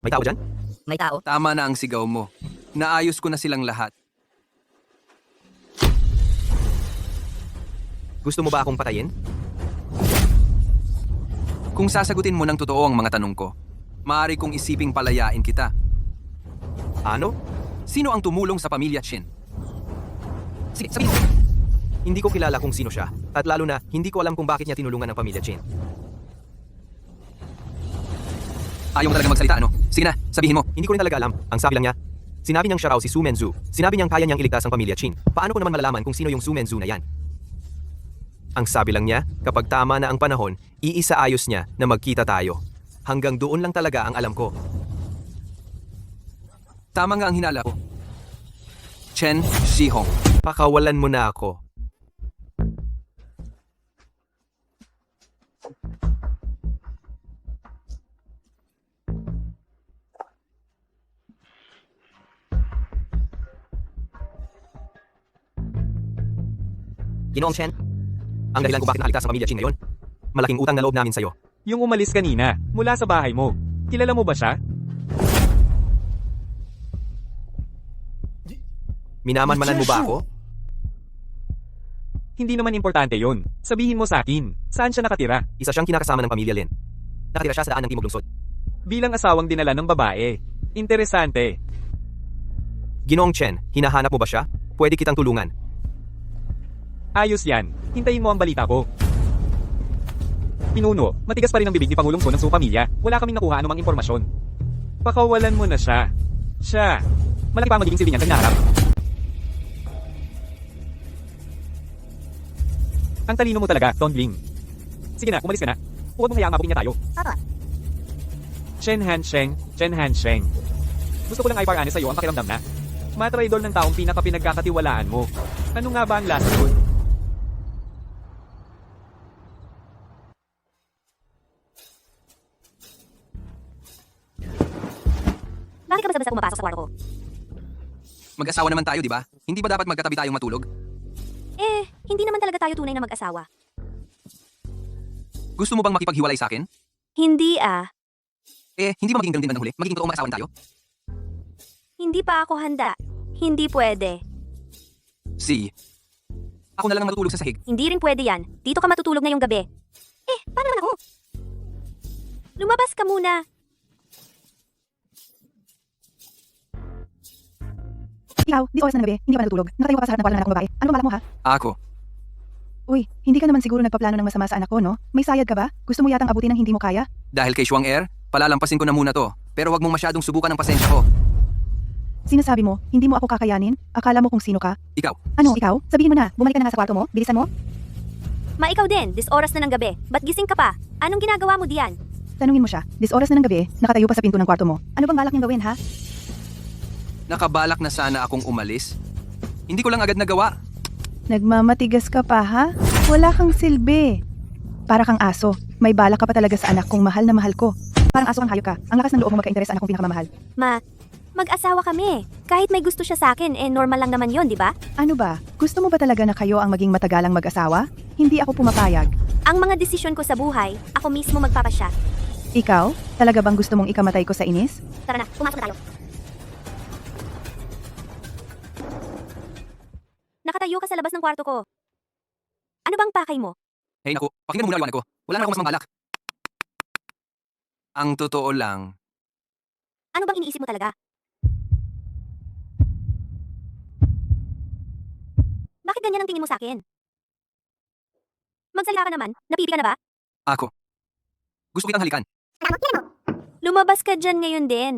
May tao dyan? May tao? Tama na ang sigaw mo. Naayos ko na silang lahat. Gusto mo ba akong patayin? Kung sasagutin mo ng totoo ang mga tanong ko, maaari kong isiping palayain kita. Ano? Sino ang tumulong sa pamilya Chin? Sige, sabihin mo. Hindi ko kilala kung sino siya. At lalo na, hindi ko alam kung bakit niya tinulungan ang pamilya Chin. Ayaw mo talaga magsalita, ano? Sige na, sabihin mo. Hindi ko rin talaga alam. Ang sabi lang niya, sinabi niyang siya raw si Su Menzu. Sinabi niyang kaya niyang iligtas ang pamilya Chin. Paano ko naman malalaman kung sino yung Su Menzu na yan? Ang sabi lang niya, kapag tama na ang panahon, iisa-ayos niya na magkita tayo. Hanggang doon lang talaga ang alam ko. Tama nga ang hinala ko. Chen Shihong. Pakawalan mo na ako. Ginoong Chen, ang dahilan kung bakit naaligtas ang pamilya Chin ngayon, malaking utang na loob namin sa'yo. Yung umalis kanina, mula sa bahay mo. Kilala mo ba siya? Minamanmanan mo ba ako? Hindi naman importante yon. Sabihin mo sa akin, saan siya nakatira? Isa siyang kinakasama ng pamilya Lin. Nakatira siya sa daan ng Timog Lungsod. Bilang asawang dinala ng babae. Interesante. Ginoong Chen, hinahanap mo ba siya? Pwede kitang tulungan. Ayos yan. Hintayin mo ang balita ko. Pinuno, matigas pa rin ang bibig ni Pangulong Su ng Su pamilya. Wala kaming nakuha anumang impormasyon. Pakawalan mo na siya. Siya. Malaki pa ang magiging silbi niyan sa hinaharap. Ang talino mo talaga, Tongling. Sige na, umalis ka na. Huwag mong hayaang mabukin niya tayo. Papa. Chen Hansheng, Chen Hansheng. Gusto ko lang iparane sa'yo ang pakiramdam na. Matraidor ng taong pinaka-pinagkakatiwalaan mo. Ano nga ba ang lasa nun? Bakit ka basta-basta pumapasok sa kwarto ko? Mag-asawa naman tayo, di ba? Hindi ba dapat magkatabi tayong matulog? Hindi naman talaga tayo tunay na mag-asawa. Gusto mo bang makipaghiwalay sa akin? Hindi Hindi ba magiging ganun din bandang huli? Magiging totoong mag-asawan tayo? Hindi pa ako handa. Hindi pwede. Ako na lang ang matutulog sa sahig. Hindi rin pwede yan. Dito ka matutulog ngayong gabi. Paano naman ako? Lumabas ka muna. Ikaw, di oras na ng gabi, hindi ka pa natutulog. Nakatayo ka pa sa harap ng kwarto ng anak kong babae. Ano bang balak mo ha? Ako. Uy, hindi ka naman siguro nagpaplano ng masama sa anak ko, no? May sayad ka ba? Gusto mo yatang abutin ng hindi mo kaya? Dahil kay Shuang Er, palalampasin ko na muna to. Pero wag mong masyadong subukan ang pasensya ko. Sinasabi mo, hindi mo ako kakayanin? Akala mo kung sino ka? Ikaw. Ano, ikaw? Sabihin mo na, bumalik ka na nga sa kwarto mo? Bilisan mo? Ikaw din, this oras na ng gabi. Ba't gising ka pa? Anong ginagawa mo diyan? Tanungin mo siya, this oras na ng gabi, nakatayo pa sa pinto ng kwarto mo. Ano bang balak niyang gawin, ha? Nakabalak na sana akong umalis. Hindi ko lang agad nagawa. Nagmamatigas ka pa, ha? Wala kang silbi. Para kang aso. May balak ka pa talaga sa anak kong mahal na mahal ko. Parang aso kang hayop ka. Ang lakas ng loob mo magka-interes sa anak kong pinakamamahal. Mag-asawa kami. Kahit may gusto siya sa akin, normal lang naman yon, di ba? Ano ba? Gusto mo ba talaga na kayo ang maging matagalang mag-asawa? Hindi ako pumapayag. Ang mga desisyon ko sa buhay, ako mismo magpapasya. Ikaw? Talaga bang gusto mong ikamatay ko sa inis? Tara na, pumasok na tayo. Nakatayo ka sa labas ng kwarto ko. Ano bang pakay mo? Hey naku, pakinggan mo muna iwan ko. Wala na akong mas balak. Ang totoo lang, Ano bang iniisip mo talaga? Bakit ganyan ang tingin mo sa akin? Magsalita ka naman, napipi ka na ba? Ako. Gusto kitang halikan. Lumabas ka dyan ngayon din.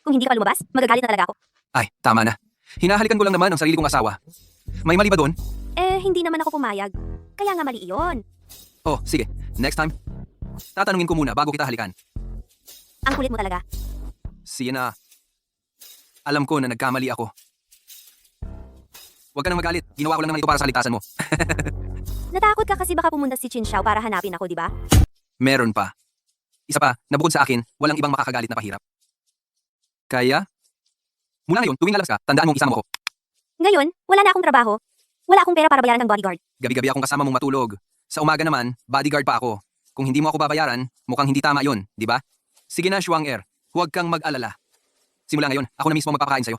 Kung hindi ka pa lumabas, magagalit na talaga ako. Ay, tama na. Hinahalikan ko lang naman ang sarili kong asawa. May mali ba doon? Hindi naman ako pumayag. Kaya nga mali iyon. Oh, sige. Next time. Tatanungin ko muna bago kita halikan. Ang kulit mo talaga. Sige na. Alam ko na nagkamali ako. Huwag ka nang magalit. Ginawa ko lang naman ito para sa kaligtasan mo. Natakot ka kasi baka pumunta si Chin Xiao para hanapin ako, di ba? Meron pa. Isa pa, na bukod sa akin, walang ibang makakagalit na pahirap. Kaya? Mula ngayon, tuwing lalabas ka, tandaan mong isama mo ako. Ngayon, wala na akong trabaho. Wala akong pera para bayaran ng bodyguard. Gabi-gabi akong kasama mong matulog. Sa umaga naman, bodyguard pa ako. Kung hindi mo ako babayaran, mukhang hindi tama yon, di ba? Sige na, Shuang Er. Huwag kang mag-alala. Simula ngayon, ako na mismo magpapakain sa'yo.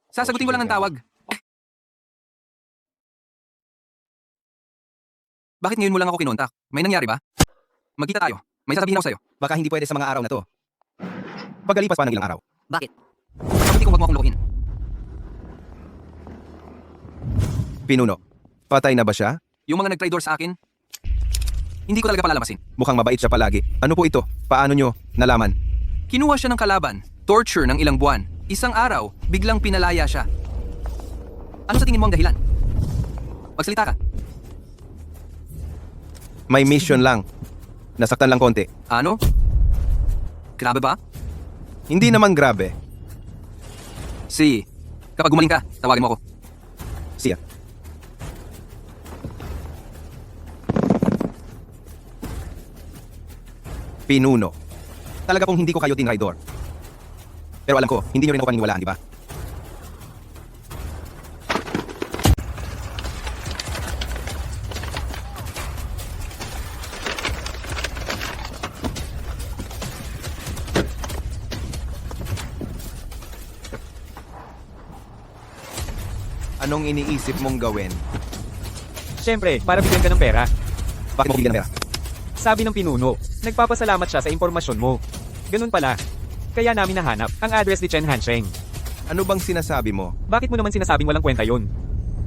Sasagutin ko lang ang tawag. Bakit ngayon mo lang ako kinontak? May nangyari ba? Magkita tayo. May sasabihin ako sa'yo. Baka hindi pwede sa mga araw na to. Pagkalipas pa ng ilang araw. Bakit? Sagutin kung wag mo akong lokohin. Pinuno, patay na ba siya? Yung mga nag-traitor sa akin, hindi ko talaga palalamasin. Mukhang mabait siya palagi. Ano po ito? Paano nyo nalaman? Kinuha siya ng kalaban, torture ng ilang buwan. Isang araw, biglang pinalaya siya. Ano sa tingin mo ang dahilan? Magsalita ka. May mission lang. Nasaktan lang konti. Ano? Grabe ba? Hindi naman grabe. Si, kapag gumaling ka, tawagin mo ako. Siya. Pinuno. Talaga pong hindi ko kayo tinraidor. Pero alam ko, hindi nyo rin ako paniniwalaan, di ba? Anong iniisip mong gawin? Siyempre, para bigyan ka ng pera. Bakit mo bigyan ng pera? Sabi ng pinuno, nagpapasalamat siya sa impormasyon mo. Ganun pala. Kaya namin nahanap ang address ni Chen Hansheng. Ano bang sinasabi mo? Bakit mo naman sinasabing walang kwenta yun?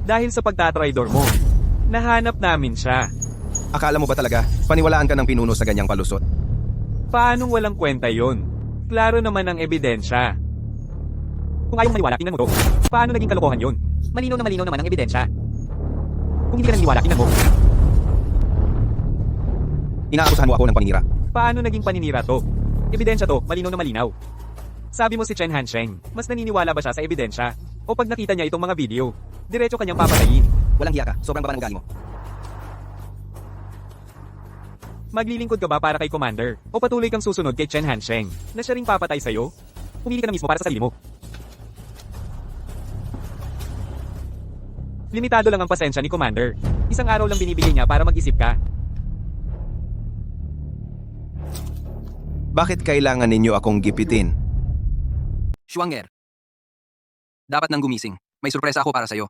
Dahil sa pagtatraidor mo. Nahanap namin siya. Akala mo ba talaga, paniwalaan ka ng pinuno sa ganyang palusot? Paanong walang kwenta yun? Klaro naman ang ebidensya. Kung ayaw maniwala, tingnan mo to. Paano naging kalokohan yun? Malinaw naman ang ebidensya. Kung hindi ka naniniwala, tingnan mo. Inaakusahan mo ako ng paninira. Paano naging paninira to? Ebidensya to, malinaw na malinaw. Sabi mo si Chen Hansheng, mas naniniwala ba siya sa ebidensya? O pag nakita niya itong mga video, diretso kanyang papatayin? Walang hiya ka, sobrang baba ng ugali mo. Maglilingkod ka ba para kay Commander? O patuloy kang susunod kay Chen Hansheng, na siya ring papatay sa'yo? Pumili ka na mismo para sa sarili mo. Limitado lang ang pasensya ni Commander. Isang araw lang binibigay niya para mag-isip ka. Bakit kailangan ninyo akong gipitin? Shuang Er. Dapat nang gumising. May sorpresa ako para sa'yo.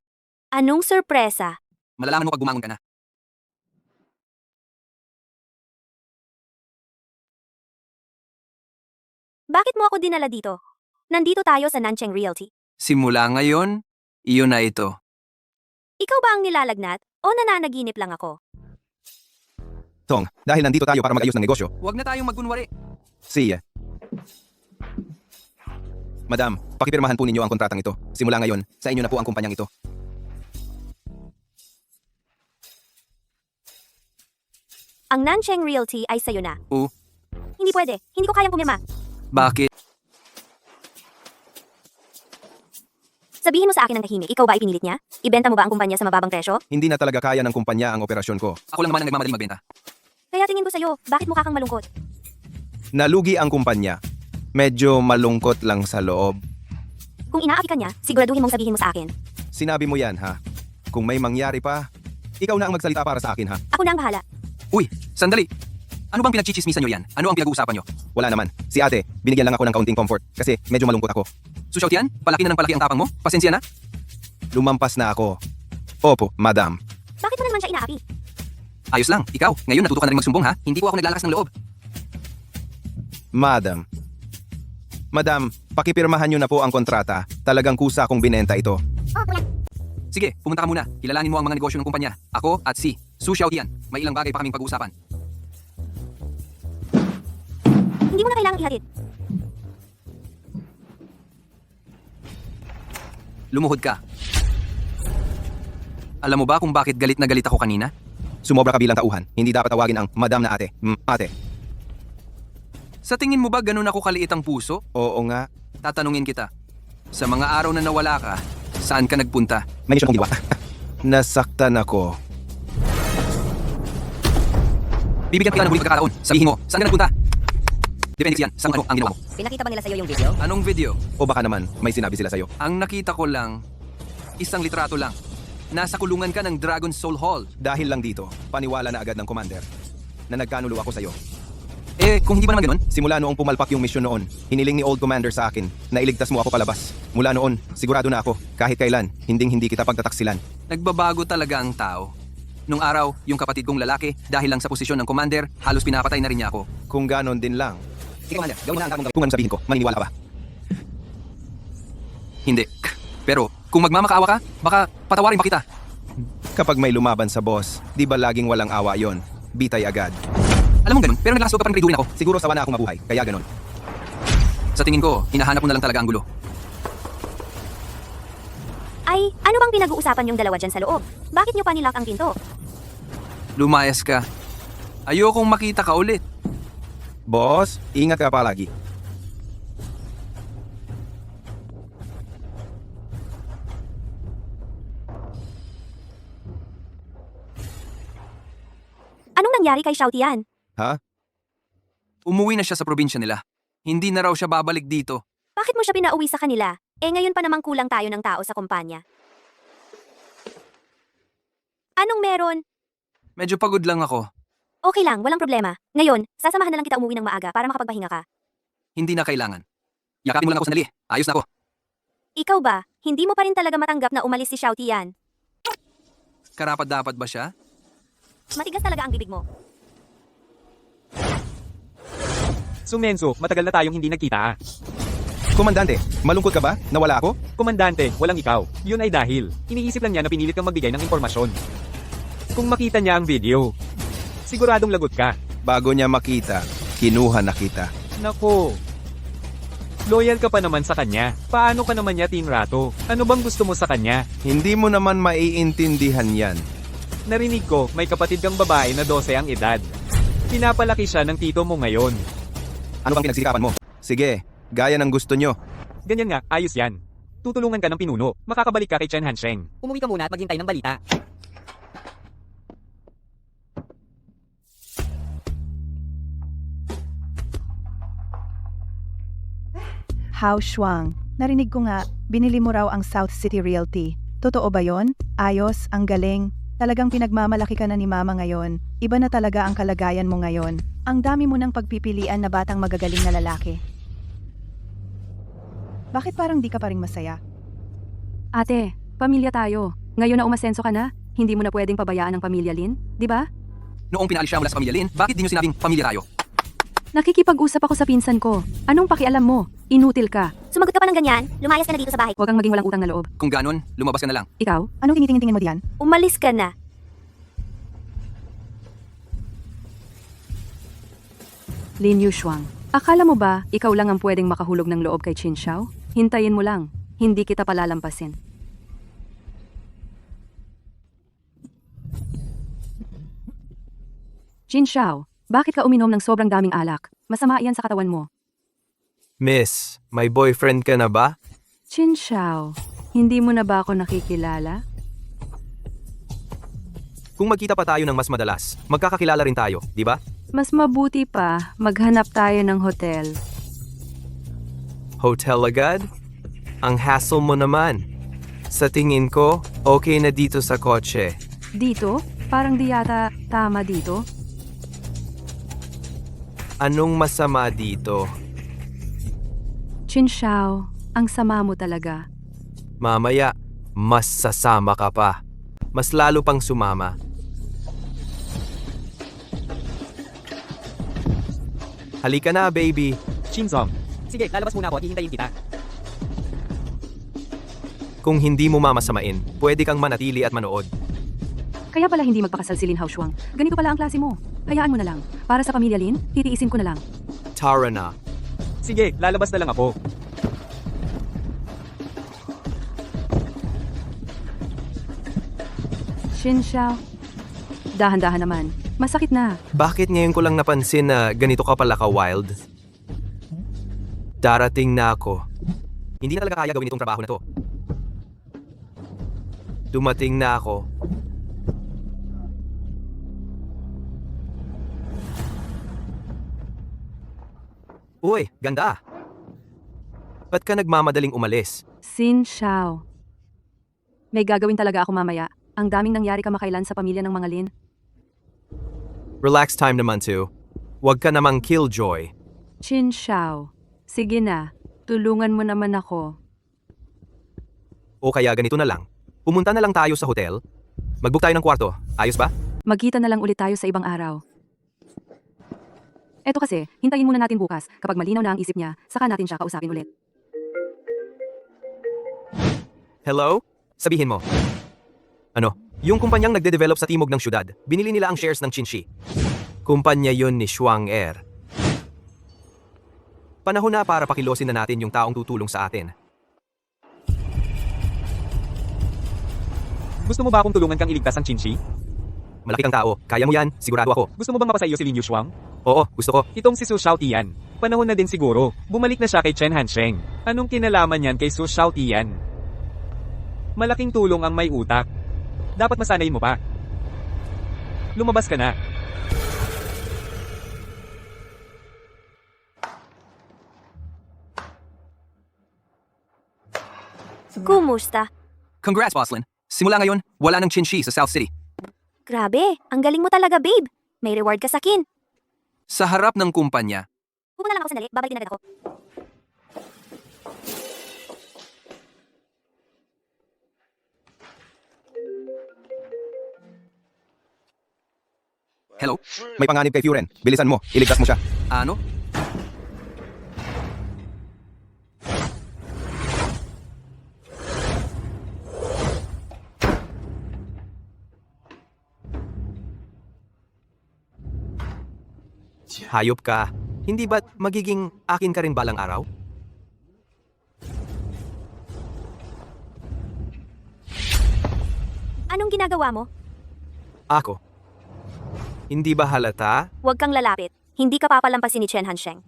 Anong sorpresa? Malalaman mo pag bumangon ka na. Bakit mo ako dinala dito? Nandito tayo sa Nancheng Realty. Simula ngayon, iyon na ito. Ikaw ba ang nilalagnat o nananaginip lang ako? Tong, dahil nandito tayo para mag-ayos ng negosyo. Huwag na tayong magkunwari. Siya. Madam, pakipirmahan po ninyo ang kontratang ito. Simula ngayon, sa inyo na po ang kumpanyang ito. Ang Nancheng Realty ay sa'yo na. Oo. Hindi pwede. Hindi ko kayang pumirma. Bakit? Sabihin mo sa akin ng tahimik, ikaw ba ipinilit niya? Ibenta mo ba ang kumpanya sa mababang presyo? Hindi na talaga kaya ng kumpanya ang operasyon ko. Ako lang naman ang nagmamadaling magbenta. Kaya tingin ko sa'yo, bakit mukha kang malungkot? Nalugi ang kumpanya. Medyo malungkot lang sa loob. Kung inaapi ka niya, siguraduhin mong sabihin mo sa akin. Sinabi mo yan, ha? Kung may mangyari pa, ikaw na ang magsalita para sa akin, ha? Ako na ang bahala. Uy, sandali. Ano bang pinagchichismisan nyo yan? Ano ang pinag-uusapan nyo? Wala naman. Si ate, binigyan lang ako ng kaunting comfort kasi medyo malungkot ako. Susyaw tiyan? Palaki na ng palaki ang tapang mo? Pasensya na? Lumampas na ako. Opo, madam. Bakit mo na naman siya inaapi? Ayos lang. Ikaw, ngayon natuto ka na rin magsumbong ha? Hindi po ako naglalakas ng loob. Madam. Madam, pakipirmahan niyo na po ang kontrata. Talagang kusa kong binenta ito. Sige, pumunta ka muna. Kilalanin mo ang mga negosyo ng kumpanya. Ako at si Su Xiaotian. May ilang bagay pa kaming pag-uusapan. Hindi mo na kailangang ihatid. Lumuhod ka. Alam mo ba kung bakit galit na galit ako kanina? Sumobra ka bilang tauhan. Hindi dapat tawagin ang madam na ate. Ate. Sa tingin mo ba ganun ako kaliit ang puso? Oo nga. Tatanungin kita. Sa mga araw na nawala ka, saan ka nagpunta? May misyon kong ginawa. Nasaktan ako. Bibigyan kita ng huling pagkakataon. Sabihin mo, saan ka nagpunta? Depende yan. Saan ano ang ginawa mo? Pinakita ba nila sa'yo yung video? Anong video? O baka naman, may sinabi sila sa'yo. Ang nakita ko lang, isang litrato lang. Nasa kulungan ka ng Dragon Soul Hall. Dahil lang dito, paniwala na agad ng commander na nagkanulo ako sa'yo. Eh, kung hindi ba naman ganun? Simula noong pumalpak yung misyon noon, hiniling ni Old Commander sa akin na iligtas mo ako palabas. Mula noon, sigurado na ako, kahit kailan, hindi kita pagtataksilan. Nagbabago talaga ang tao. Nung araw, yung kapatid kong lalaki, dahil lang sa posisyon ng commander, halos pinapatay na rin niya ako. Kung ganon din lang. Sige, commander, gawin na ang gagawin. Kung ano sabihin ko, maniniwala ka ba? Hindi. Pero, kung magmamakaawa ka, baka patawarin pa kita. Kapag may lumaban sa boss, di ba laging walang awa yon? Bitay agad. Alam mo ganun, pero naglakas ka pa rin reduin ako. Siguro sawa na akong mabuhay, kaya ganon. Sa tingin ko, hinahanap mo na lang talaga ang gulo. Ay, ano bang pinag-uusapan yung dalawa dyan sa loob? Bakit nyo pa nilock ang pinto? Lumayas ka. Ayokong makita ka ulit. Boss, ingat ka palagi. Anong nangyari kay Xiaotian? Ha? Umuwi na siya sa probinsya nila. Hindi na raw siya babalik dito. Bakit mo siya pinauwi sa kanila? Eh ngayon pa namang kulang tayo ng tao sa kumpanya. Anong meron? Medyo pagod lang ako. Okay lang, walang problema. Ngayon, sasamahan na lang kita umuwi ng maaga para makapagpahinga ka. Hindi na kailangan. Yakapin mo lang ako sandali. Ayos na ako. Ikaw ba, hindi mo pa rin talaga matanggap na umalis si Xiaotian? Karapat-dapat ba siya? Matigas talaga ang bibig mo. Sumenso, matagal na tayong hindi nagkita. Komandante, malungkot ka ba? Nawala ako? Komandante, walang ikaw. Yun ay dahil, iniisip lang niya na pinilit kang magbigay ng impormasyon. Kung makita niya ang video, siguradong lagot ka. Bago niya makita, kinuha na kita. Nako. Loyal ka pa naman sa kanya. Paano ka naman niya tinrato? Ano bang gusto mo sa kanya? Hindi mo naman maiintindihan yan. Narinig ko, may kapatid kang babae na 12 ang edad. Pinapalaki siya ng tito mo ngayon. Ano bang pinagsikapan mo? Sige, gaya ng gusto nyo. Ganyan nga, ayos yan. Tutulungan ka ng pinuno. Makakabalik ka kay Chen Hansheng. Umuwi ka muna at maghintay ng balita. Hao Shuang, narinig ko nga, binili mo raw ang South City Realty. Totoo ba yon? Ayos, ang galing. Talagang pinagmamalaki ka na ni Mama ngayon. Iba na talaga ang kalagayan mo ngayon. Ang dami mo ng pagpipilian na batang magagaling na lalaki. Bakit parang di ka pa ring masaya? Ate, pamilya tayo. Ngayon na umasenso ka na, hindi mo na pwedeng pabayaan ang pamilya Lin, di ba? Noong pinalis siya mula sa pamilya Lin, bakit di niyo sinabing pamilya tayo? Nakikipag-usap ako sa pinsan ko. Anong pakialam mo? Inutil ka. Sumagot ka pa ng ganyan, lumayas ka na dito sa bahay. Huwag kang maging walang utang na loob. Kung ganon, lumabas ka na lang. Ikaw? Anong tinitingin-tingin mo diyan? Umalis ka na. Lin Yushuang, akala mo ba ikaw lang ang pwedeng makahulog ng loob kay Qin Xiao? Hintayin mo lang. Hindi kita palalampasin. Qin Xiao, bakit ka uminom ng sobrang daming alak? Masama iyan sa katawan mo. Miss, may boyfriend ka na ba? Qin Xiao, hindi mo na ba ako nakikilala? Kung magkita pa tayo ng mas madalas, magkakakilala rin tayo, di ba? Mas mabuti pa, maghanap tayo ng hotel. Hotel agad? Ang hassle mo naman. Sa tingin ko, okay na dito sa kotse. Dito? Parang di yata tama dito. Anong masama dito? Chin Xiao, ang sama mo talaga. Mamaya, mas sasama ka pa. Mas lalo pang sumama. Halika na, baby. Shinzong. Sige, lalabas muna ako at hihintayin kita. Kung hindi mo mamasamain, pwede kang manatili at manood. Kaya pala hindi magpakasal si Lin Haoshuang. Ganito pala ang klase mo. Hayaan mo na lang. Para sa pamilya Lin, titiisin ko na lang. Tara na. Sige, lalabas na lang ako. Chin Xiao. Dahan-dahan naman. Masakit na. Bakit ngayon ko lang napansin na ganito ka pala ka-wild? Darating na ako. Hindi na talaga kaya gawin itong trabaho na to. Dumating na ako. Uy, ganda. Ba't ka nagmamadaling umalis? Sin Xiao. May gagawin talaga ako mamaya. Ang daming nangyari kamakailan sa pamilya ng mga Lin. Relax time naman too. Huwag ka namang killjoy. Chin Xiao. Sige na. Tulungan mo naman ako. O kaya ganito na lang. Pumunta na lang tayo sa hotel. Mag-book tayo ng kwarto. Ayos ba? Magkita na lang ulit tayo sa ibang araw. Eto kasi, hintayin muna natin bukas. Kapag malinaw na ang isip niya, saka natin siya kausapin ulit. Hello? Sabihin mo. Ano? Yung kumpanyang nagde-develop sa timog ng syudad, binili nila ang shares ng Chinshi. Kumpanya yun ni Shuang Air. Panahon na para pakilosin na natin yung taong tutulong sa atin. Gusto mo ba akong tulungan kang iligtas ang Chinchi? Malaki kang tao. Kaya mo yan. Sigurado ako. Gusto mo bang mapasaiyo si Lin Yuxuang? Oo, gusto ko. Itong si Su Xiaotian. Panahon na din siguro. Bumalik na siya kay Chen Hansheng. Anong kinalaman niyan kay Su Xiaotian? Malaking tulong ang may utak. Dapat masanayin mo pa. Lumabas ka na. Kumusta? Congrats, Boslin. Simula ngayon, wala nang Chinshi sa South City. Grabe, ang galing mo talaga, babe. May reward ka sa akin. Sa harap ng kumpanya, Pupunta lang ako sandali, babalik din agad ako. hello? May panganib kay Furen. Bilisan mo. Iligtas mo siya. Ano? Hayop ka. Hindi ba't magiging akin ka rin balang araw? Anong ginagawa mo? Ako. Hindi ba halata? Huwag kang lalapit. Hindi ka papalampasin ni Chen Hansheng.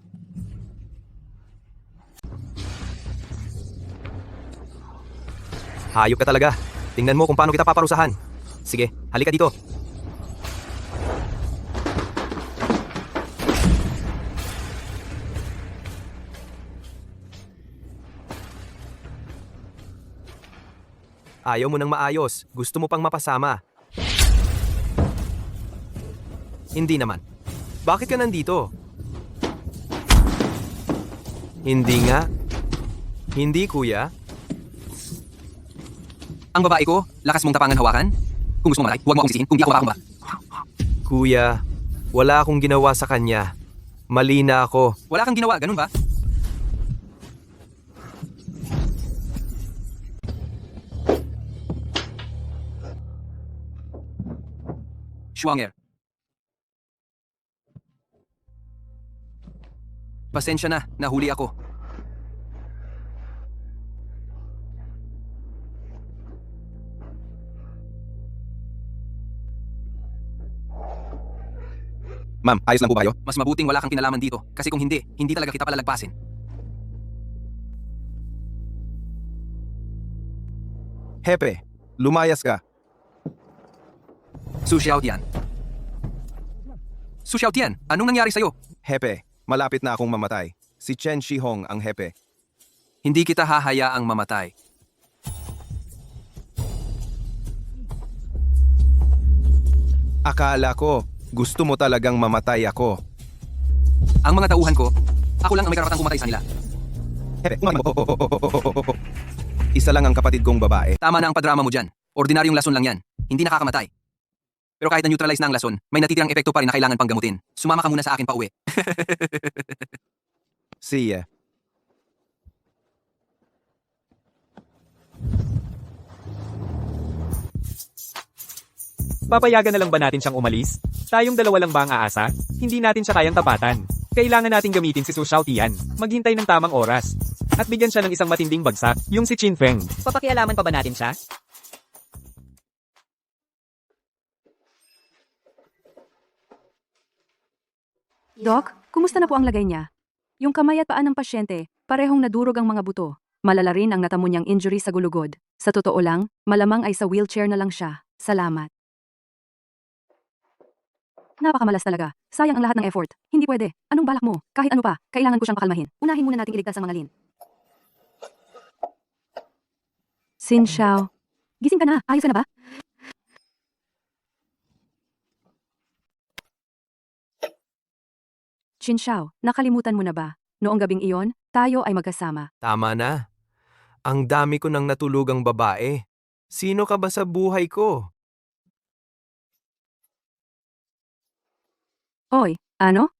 Hayop ka talaga. Tingnan mo kung paano kita paparusahan. Sige, halika dito. Ayaw mo nang maayos. Gusto mo pang mapasama. Hindi naman. Bakit ka nandito? Hindi nga. Hindi, kuya. Ang babae ko, lakas mong tapangan hawakan? Kung gusto mo malay, huwag mo akong sisihin kung di ako makakamba. Kuya, wala akong ginawa sa kanya. Mali na ako. Wala kang ginawa, ganun ba? Shuanger. Pasensya na, nahuli ako. Ma'am, ayos lang po ba kayo? Mas mabuting wala kang kinalaman dito, kasi kung hindi, hindi talaga kita palalagpasin. Hepe, lumayas ka. Su Xiaotian. Su Xiaotian, anong nangyari sa'yo? Hepe, malapit na akong mamatay. Si Chen Shihong ang hepe. Hindi kita hahayaang mamatay. Akala ko, gusto mo talagang mamatay ako. Ang mga tauhan ko, ako lang ang may karapatang pumatay sa kanila. Isa lang ang kapatid kong babae. Tama na ang padrama mo dyan. Ordinaryong lason lang yan. Hindi nakakamatay. Pero kahit na-neutralize na ang lason, may natitirang epekto pa rin na kailangan pang gamutin. Sumama ka muna sa akin pa uwi. See ya. Papayagan na lang ba natin siyang umalis? Tayong dalawa lang ba ang aasa? Hindi natin siya kayang tapatan. Kailangan natin gamitin si Su Xiaotian. Maghintay ng tamang oras. At bigyan siya ng isang matinding bagsak, yung si Qin Feng. Papakialaman pa ba natin siya? Doc, kumusta na po ang lagay niya? Yung kamay at paa ng pasyente, parehong nadurog ang mga buto. Malala rin ang natamo niyang injury sa gulugod. Sa totoo lang, malamang ay sa wheelchair na lang siya. Salamat. Napakamalas talaga. Sayang ang lahat ng effort. Hindi pwede. Anong balak mo? Kahit ano pa, kailangan ko siyang pakalmahin. Unahin muna nating iligtas ang mga Lin. Xin Xiao. Gising ka na. Ayos ka na ba? Xin Xiao, nakalimutan mo na ba? Noong gabing iyon, tayo ay magkasama. Tama na. Ang dami ko nang natulugang babae. Sino ka ba sa buhay ko? Oy, ano?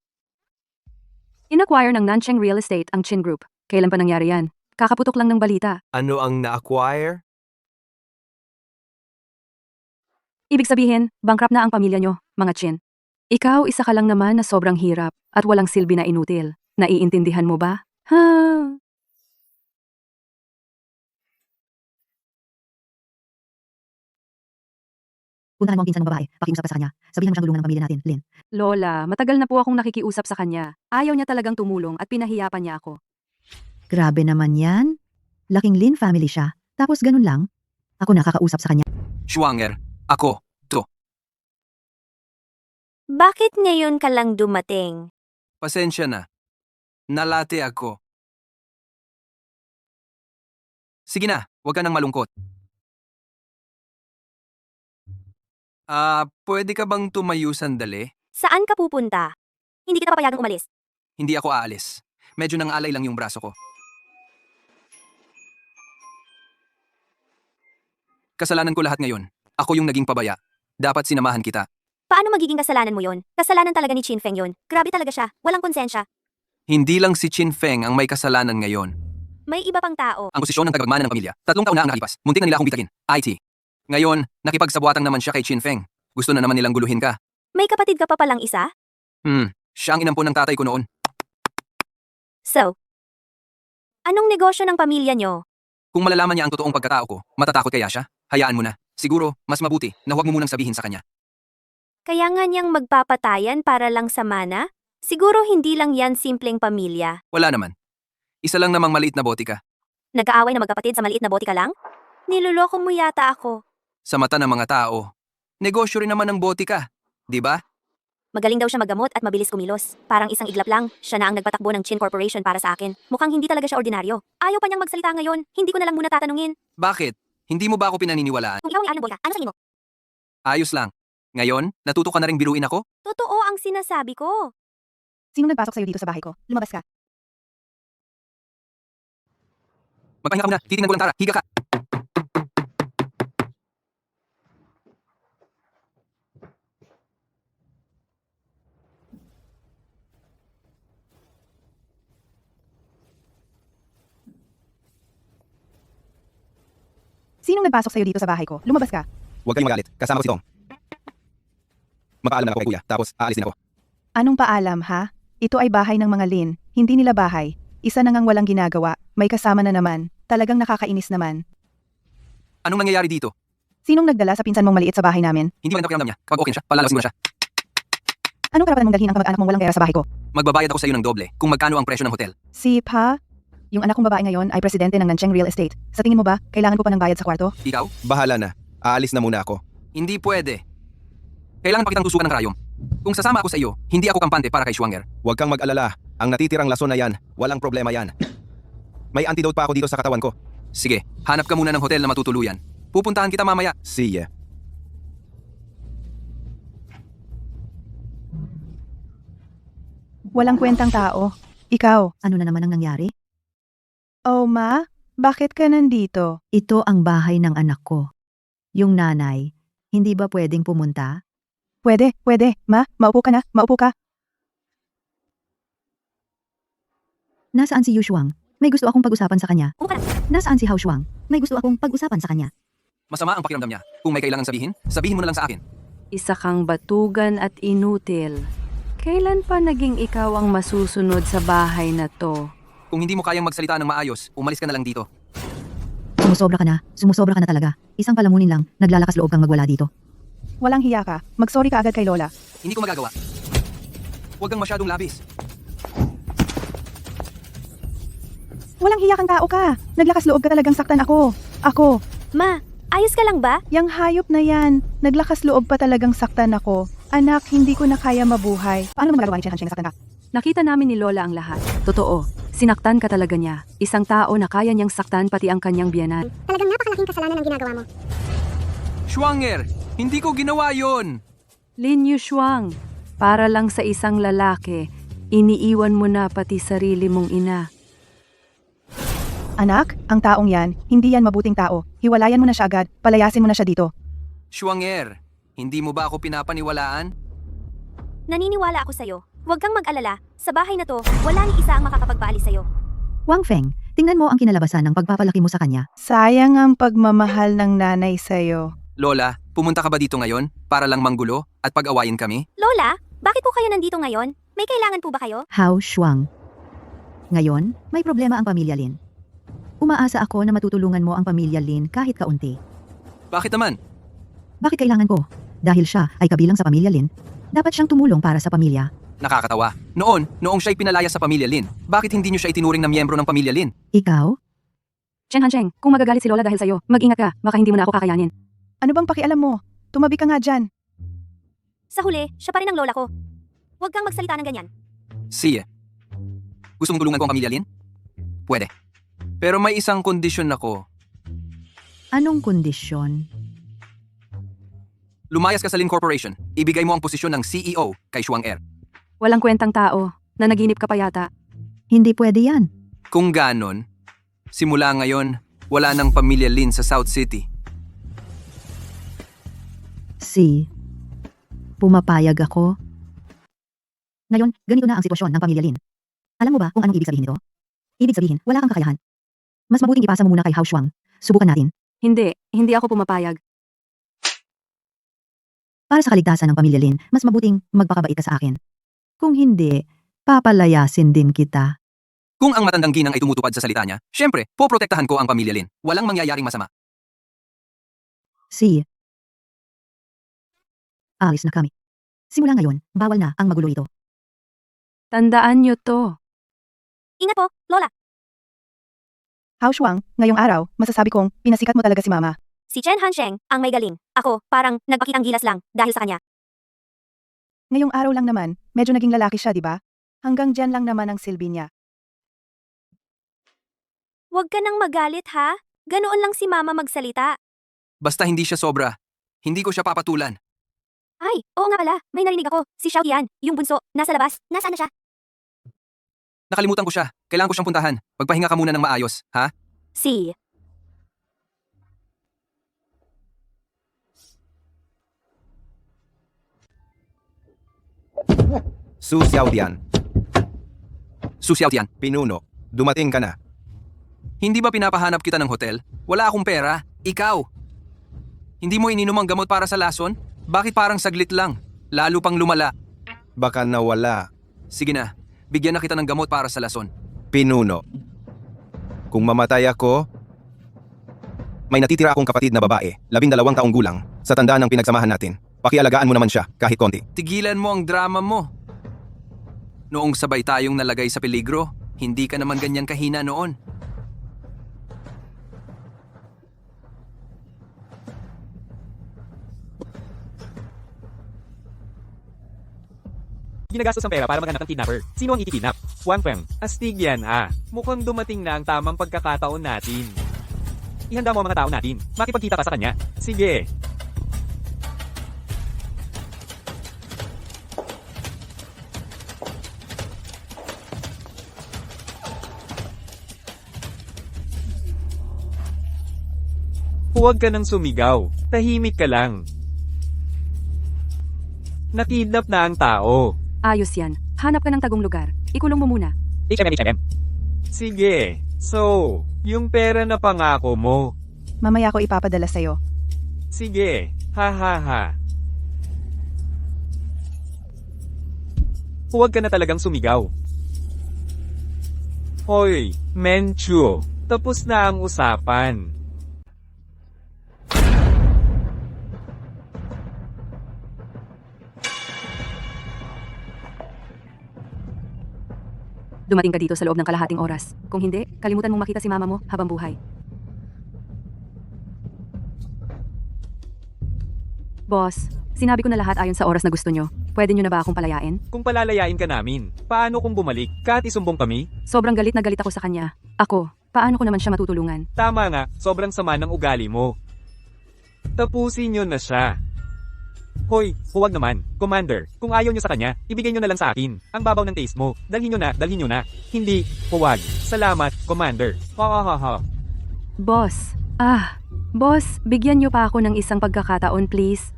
In-acquire ng Nancheng Real Estate ang Chin Group. Kailan pa nangyari yan? Kakaputok lang ng balita. Ano ang na-acquire? Ibig sabihin, bankrupt na ang pamilya nyo, mga Chin. Ikaw isa ka lang naman na sobrang hirap at walang silbi na inutil. Naiintindihan mo ba? Ha? Puntahan mo ang pinsan mong babae, pakiusap ka sa kanya. Sabihan mo siyang tulungan ng pamilya natin, Lin. Lola, matagal na po akong nakikiusap sa kanya. Ayaw niya talagang tumulong at pinahiya pa niya ako. Grabe naman yan. Laking Lin family siya. Tapos ganun lang. Ako nakakausap sa kanya. Schwanger, ako, to. Bakit ngayon ka lang dumating? Pasensya na. Nalate ako. Sige na, huwag ka nang malungkot. Pwede ka bang tumayo sandali? Saan ka pupunta? Hindi kita papayagang umalis. Hindi ako aalis. Medyo nang-alay lang yung braso ko. Kasalanan ko lahat ngayon. Ako yung naging pabaya. Dapat sinamahan kita. Paano magiging kasalanan mo yon? Kasalanan talaga ni Qin Feng yon. Grabe talaga siya. Walang konsensya. Hindi lang si Qin Feng ang may kasalanan ngayon. May iba pang tao. Ang posisyon ng tagapagmana ng pamilya. 3 taon na ang nakalipas. Muntik na nila akong bitakin. IT. Ngayon, nakipagsabuatan naman siya kay Qin Feng. Gusto na naman nilang guluhin ka. May kapatid ka pa palang isa? Siya ang inampon ng tatay ko noon. So, anong negosyo ng pamilya nyo? Kung malalaman niya ang totoong pagkatao ko, matatakot kaya siya? Hayaan mo na. Siguro, mas mabuti na huwag mo munang sabihin sa kanya. Kaya nga niyang magpapatayan para lang sa mana? Siguro hindi lang yan simpleng pamilya. Wala naman. Isa lang namang maliit na botika. Nag-aaway na magkapatid sa maliit na botika lang? Niloloko mo yata ako. Sa mata ng mga tao, negosyo rin naman ng botika. Di ba? Magaling daw siya maggamot at mabilis kumilos. Parang isang iglap lang, siya na ang nagpatakbo ng Chin Corporation para sa akin. Mukhang hindi talaga siya ordinaryo. Ayaw pa niyang magsalita ngayon, hindi ko na lang muna tatanungin. Bakit? Hindi mo ba ako pinaniniwalaan? Kung ikaw ni Alan Boyka, ano sa mo? Ayos lang. Ngayon, natuto ka na rin biruin ako? Totoo ang sinasabi ko. Sino nagpasok sa'yo dito sa bahay ko? Lumabas ka. Magpahinga ka muna. Titingnan ko lang, Tara. Higa ka. Sinong nagpasok sa'yo dito sa bahay ko? Lumabas ka. Huwag kayong magalit. Kasama ko si Tong. Mapaalam na ako kay kuya, tapos aalis din ako. Anong paalam, ha? Ito ay bahay ng mga Lin. Hindi nila bahay. Isa na ngang walang ginagawa. May kasama na naman. Talagang nakakainis naman. Anong nangyayari dito? Sinong nagdala sa pinsan mong maliit sa bahay namin? Hindi maganda pakiramdam niya. Kapag okay na siya, palalasin ko na siya. Anong karapatan mong dalhin ang kamag-anak mong walang pera sa bahay ko? Magbabayad ako sa iyo ng doble kung magkano ang presyo ng hotel. Si Pa? Yung anak kong babae ngayon ay presidente ng Nancheng Real Estate. Sa tingin mo ba, kailangan ko pa ng bayad sa kwarto? Ikaw? Bahala na. Aalis na muna ako. Hindi pwede. Kailangan pa kitang tusukan ng karayom. Kung sasama ako sa iyo, hindi ako kampante para kay Schwanger. Huwag kang mag-alala. Ang natitirang lason na yan, walang problema yan. May antidote pa ako dito sa katawan ko. Sige, hanap ka muna ng hotel na matutuluyan. Pupuntahan kita mamaya. See ya. Walang kwentang tao. Ikaw. Ano na naman ang nangyari? Oh, ma? Bakit ka nandito? Ito ang bahay ng anak ko. Yung nanay, hindi ba pwedeng pumunta? Pwede. Ma, maupo ka na. Maupo ka. Nasaan si Yu Shuang? May gusto akong pag-usapan sa kanya. Umupo ka na. Nasaan si Hao Shuang? May gusto akong pag-usapan sa kanya. Masama ang pakiramdam niya. Kung may kailangan sabihin, sabihin mo na lang sa akin. Isa kang batugan at inutil. Kailan pa naging ikaw ang masusunod sa bahay na to? Kung hindi mo kayang magsalita ng maayos, umalis ka na lang dito. Sumusobra ka na talaga. Isang palamunin lang, naglalakas loob kang magwala dito. Walang hiya ka. Mag-sorry ka agad kay Lola. Hindi ko magagawa. Huwag kang masyadong labis. Walang hiya kang tao ka. Naglakas loob ka talagang saktan ako. Ako. Ma, ayos ka lang ba? Yang hayop na yan. Naglakas loob pa talagang saktan ako. Anak, hindi ko na kaya mabuhay. Paano mo magagawa ni Chen Hansheng na saktan ka? Nakita namin ni Lola ang lahat. Totoo, sinaktan ka talaga niya. Isang tao na kaya niyang saktan pati ang kanyang biyanan. Talagang napakalaking kasalanan ang ginagawa mo. Schwanger! Hindi ko ginawa yon. Lin Yushuang, para lang sa isang lalaki, iniiwan mo na pati sarili mong ina. Anak, ang taong yan, hindi yan mabuting tao. Hiwalayan mo na siya agad. Palayasin mo na siya dito. Schwanger, hindi mo ba ako pinapaniwalaan? Naniniwala ako sa'yo. Huwag kang mag-alala. Sa bahay na to, wala ni isa ang makakapagpaalis sa'yo. Wang Feng, tingnan mo ang kinalabasan ng pagpapalaki mo sa kanya. Sayang ang pagmamahal ng nanay sa'yo. Lola, pumunta ka ba dito ngayon para lang manggulo at pag-awayin kami? Lola, bakit po kayo nandito ngayon? May kailangan po ba kayo? Hao Shuang. Ngayon, may problema ang pamilya Lin. Umaasa ako na matutulungan mo ang pamilya Lin kahit kaunti. Bakit naman? Bakit kailangan ko? Dahil siya ay kabilang sa pamilya Lin. Dapat siyang tumulong para sa pamilya. Nakakatawa. Noong siya'y pinalaya sa pamilya Lin, bakit hindi niyo siya itinuring na miyembro ng pamilya Lin? Ikaw? Chen Hansheng, kung magagalit si Lola dahil sa'yo, mag-ingat ka, baka hindi mo na ako kakayanin. Ano bang pakialam mo? Tumabi ka nga dyan. Sa huli, siya pa rin ang lola ko. Huwag kang magsalita ng ganyan. Sige. Gusto mong tulungan ko ang pamilya Lin? Pwede. Pero may isang kondisyon ako. Anong kondisyon? Lumayas ka sa Lin Corporation. Ibigay mo ang posisyon ng CEO kay Shuang-er. Walang kwentang tao, nanaginip ka pa yata. Hindi pwede yan. Kung ganon, simula ngayon, wala nang pamilya Lin sa South City. Pumapayag ako. Ngayon, ganito na ang sitwasyon ng pamilya Lin. Alam mo ba kung anong ibig sabihin nito? Ibig sabihin, wala kang kakayahan. Mas mabuting ipasa mo muna kay Hao Shuang. Subukan natin. Hindi ako pumapayag. Para sa kaligtasan ng pamilya Lin, mas mabuting magpakabait ka sa akin. Kung hindi, papalayasin din kita. Kung ang matandang ginang ay tumutupad sa salita niya, syempre, poprotektahan ko ang pamilya Lin. Walang mangyayaring masama. Alis na kami. Simula ngayon, bawal na ang magulo ito. Tandaan niyo to. Ingat po, Lola. Hao Shuang, ngayong araw, masasabi kong pinasikat mo talaga si Mama. Si Chen Hansheng ang may galing. Ako, parang nagpakitang gilas lang dahil sa kanya. Ngayong araw lang naman, medyo naging lalaki siya, di ba? Hanggang dyan lang naman ang silbi niya. Huwag ka nang magalit ha. Ganoon lang si Mama magsalita. Basta hindi siya sobra. Hindi ko siya papatulan. Ay, oo nga pala. May narinig ako. Si Xiao Yan, yung bunso, nasa labas. Nasaan na siya? Nakalimutan ko siya. Kailangan ko siyang puntahan. Magpahinga ka muna ng maayos, ha? Si. Su Xiaodian, Su Xiaotian, pinuno, dumating ka na. hindi ba pinapahanap kita ng hotel? Wala akong pera. Ikaw. Hindi mo ininom ang gamot para sa lason? Bakit parang saglit lang? Lalo pang lumala. Baka nawala. Sige na, bigyan na kita ng gamot para sa lason. Pinuno. Kung mamatay ako, may natitira akong kapatid na babae, 12 taong gulang, sa tanda ng pinagsamahan natin. Pakialagaan mo naman siya, kahit konti. Tigilan mo ang drama mo. Noong sabay tayong nalagay sa peligro, hindi ka naman ganyan kahina noon. Ginagastos ang pera para maghanap ng kidnapper. Sino ang itikidnap? Wang Feng. Astig yan ha. Mukhang dumating na ang tamang pagkakataon natin. Ihanda mo ang mga tao natin. Makipagkita ka sa kanya. Sige. Huwag ka nang sumigaw. Tahimik ka lang. Nakidnap na ang tao. Ayos yan. Hanap ka ng tagong lugar. Ikulong mo muna. HMM. Sige. So, yung pera na pangako mo. Mamaya ko ipapadala sa'yo. Sige. Ha ha ha. Huwag ka na talagang sumigaw. Hoy, Menchu. Tapos na ang usapan. Dumating ka dito sa loob ng kalahating oras. Kung hindi, kalimutan mong makita si mama mo habang buhay. Boss, sinabi ko na lahat ayon sa oras na gusto nyo. Pwede nyo na ba akong palayain? Kung palalayain ka namin, paano kung bumalik ka at isumbong kami? Sobrang galit na galit ako sa kanya. Ako, paano ko naman siya matutulungan? Tama nga, sobrang sama ng ugali mo. Tapusin nyo na siya. Hoy, huwag naman. Commander, kung ayaw nyo sa kanya, ibigay nyo na lang sa akin. Ang babaw ng taste mo. Dalhin nyo na, dalhin nyo na. Hindi, huwag. Salamat, Commander. Ha ha ha ha. Boss, boss, bigyan nyo pa ako ng isang pagkakataon please.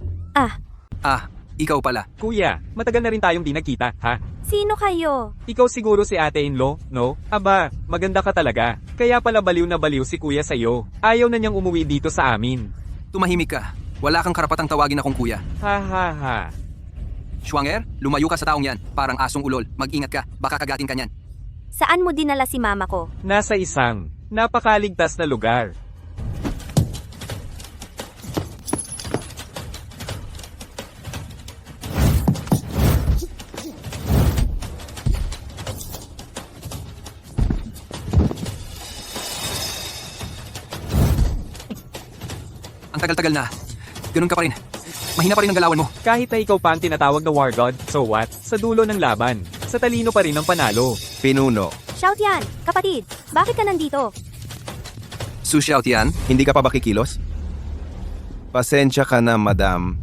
Ikaw pala. Kuya, matagal na rin tayong di nagkita, ha? Sino kayo? Ikaw siguro si ate-in-law, no? Aba, maganda ka talaga. Kaya pala baliw na baliw si kuya sa'yo. Ayaw na niyang umuwi dito sa amin. Tumahimik ka. Wala kang karapatang tawagin akong kuya. Ha ha ha. Schwanger, lumayo ka sa taong yan. Parang asong ulol. Mag-ingat ka. Baka kagatin ka niyan. Saan mo dinala si mama ko? Nasa isang napakaligtas na lugar. Ang tagal-tagal na. Ganun ka pa rin. Mahina pa rin ang galawan mo. Kahit na ikaw pa ang tinatawag na war god, so what? Sa dulo ng laban, sa talino pa rin ang panalo. Pinuno. Xiaotian, kapatid, bakit ka nandito? Su Xiaotian, Hindi ka pa ba kikilos? Pasensya ka na, madam.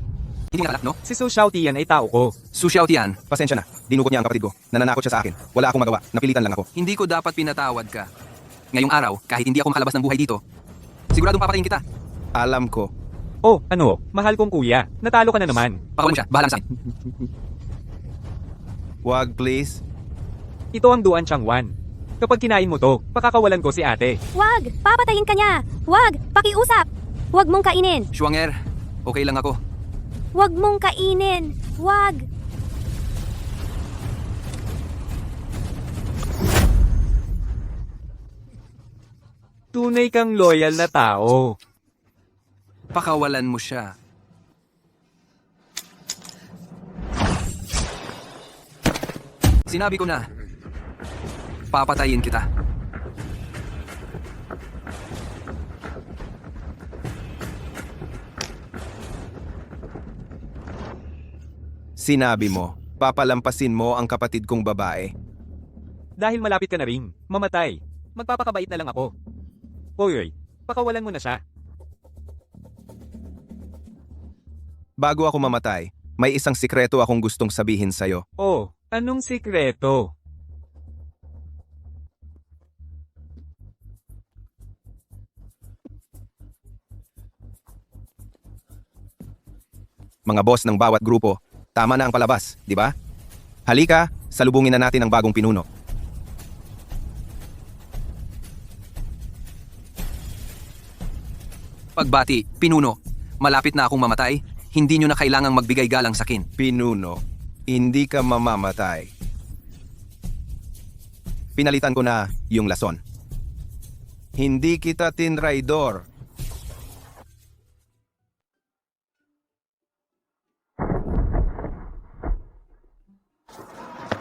hindi nga anak, no? Si Su Xiaotian ay tao ko. Su Xiaotian, Pasensya na. Dinukot niya ang kapatid ko. Nananakot siya sa akin. Wala akong magawa. Napilitan lang ako. hindi ko dapat pinatawad ka. Ngayong araw, kahit hindi ako makalabas ng buhay dito, siguradong papatayin kita. Alam ko. Oh, ano? Mahal kong kuya. Natalo ka na naman. Pakawalan mo siya. Bahala sa akin. Wag, please. Ito ang Duan Changwan. Kapag kinain mo to, pakakawalan ko si ate. Wag! Papatayin ka niya! Wag! Pakiusap! Wag mong kainin! Schwanger, okay lang ako. Wag mong kainin! Wag! Tunay kang loyal na tao. Pakawalan mo siya. Sinabi ko na, papatayin kita. Sinabi mo, papalampasin mo ang kapatid kong babae. Dahil malapit ka na rin, mamatay. Magpapakabait na lang ako. Hoy, pakawalan mo na siya. Bago ako mamatay, may isang sikreto akong gustong sabihin sa'yo. Oh, anong sikreto? Mga boss ng bawat grupo, tama na ang palabas, di ba? Halika, salubungin na natin ang bagong pinuno. Pagbati, pinuno, malapit na akong mamatay, hindi nyo na kailangang magbigay galang sa akin. Pinuno, hindi ka mamamatay. Pinalitan ko na yung lason. Hindi kita tinraidor.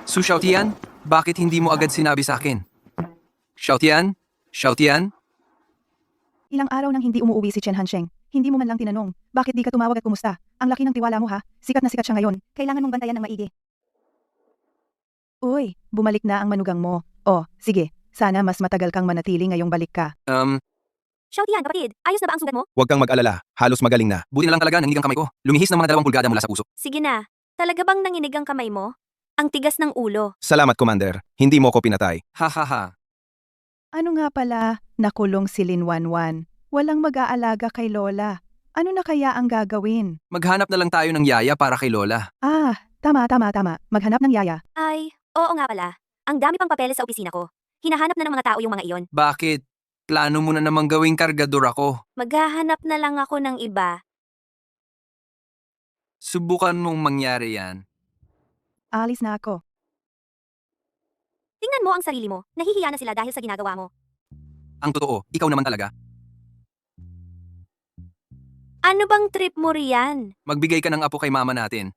Su Xiaotian, bakit hindi mo agad sinabi sa akin? Xiaotian? Xiaotian? Ilang araw nang hindi umuwi si Chen Hansheng. Hindi mo man lang tinanong, bakit di ka tumawag at kumusta? Ang laki ng tiwala mo ha, sikat na sikat siya ngayon. Kailangan mong bantayan ng maigi. Uy, bumalik na ang manugang mo. Oh, sige, sana mas matagal kang manatili ngayong balik ka. Xiaotian, kapatid, ayos na ba ang sugat mo? Huwag kang mag-alala, halos magaling na. Buti na lang talaga nanginig ang kamay ko. Lumihis ng mga 2 pulgada mula sa puso. Sige na. Talaga bang nanginig ang kamay mo? Ang tigas ng ulo. Salamat, Commander. Hindi mo ko pinatay. Ha ha ha. Ano nga pala, nakulong si Lin Wanwan. Walang mag-aalaga kay Lola. Ano na kaya ang gagawin? Maghanap na lang tayo ng yaya para kay Lola. Ah, tama. Maghanap ng yaya. Ay, oo nga pala. Ang dami pang papeles sa opisina ko. Hinahanap na ng mga tao yung mga iyon. Bakit? Plano mo na namang gawing kargador ako. Maghahanap na lang ako ng iba. Subukan mong mangyari yan. Alis na ako. Tingnan mo ang sarili mo. Nahihiya na sila dahil sa ginagawa mo. Ang totoo, ikaw naman talaga. Ano bang trip mo riyan? Magbigay ka ng apo kay mama natin.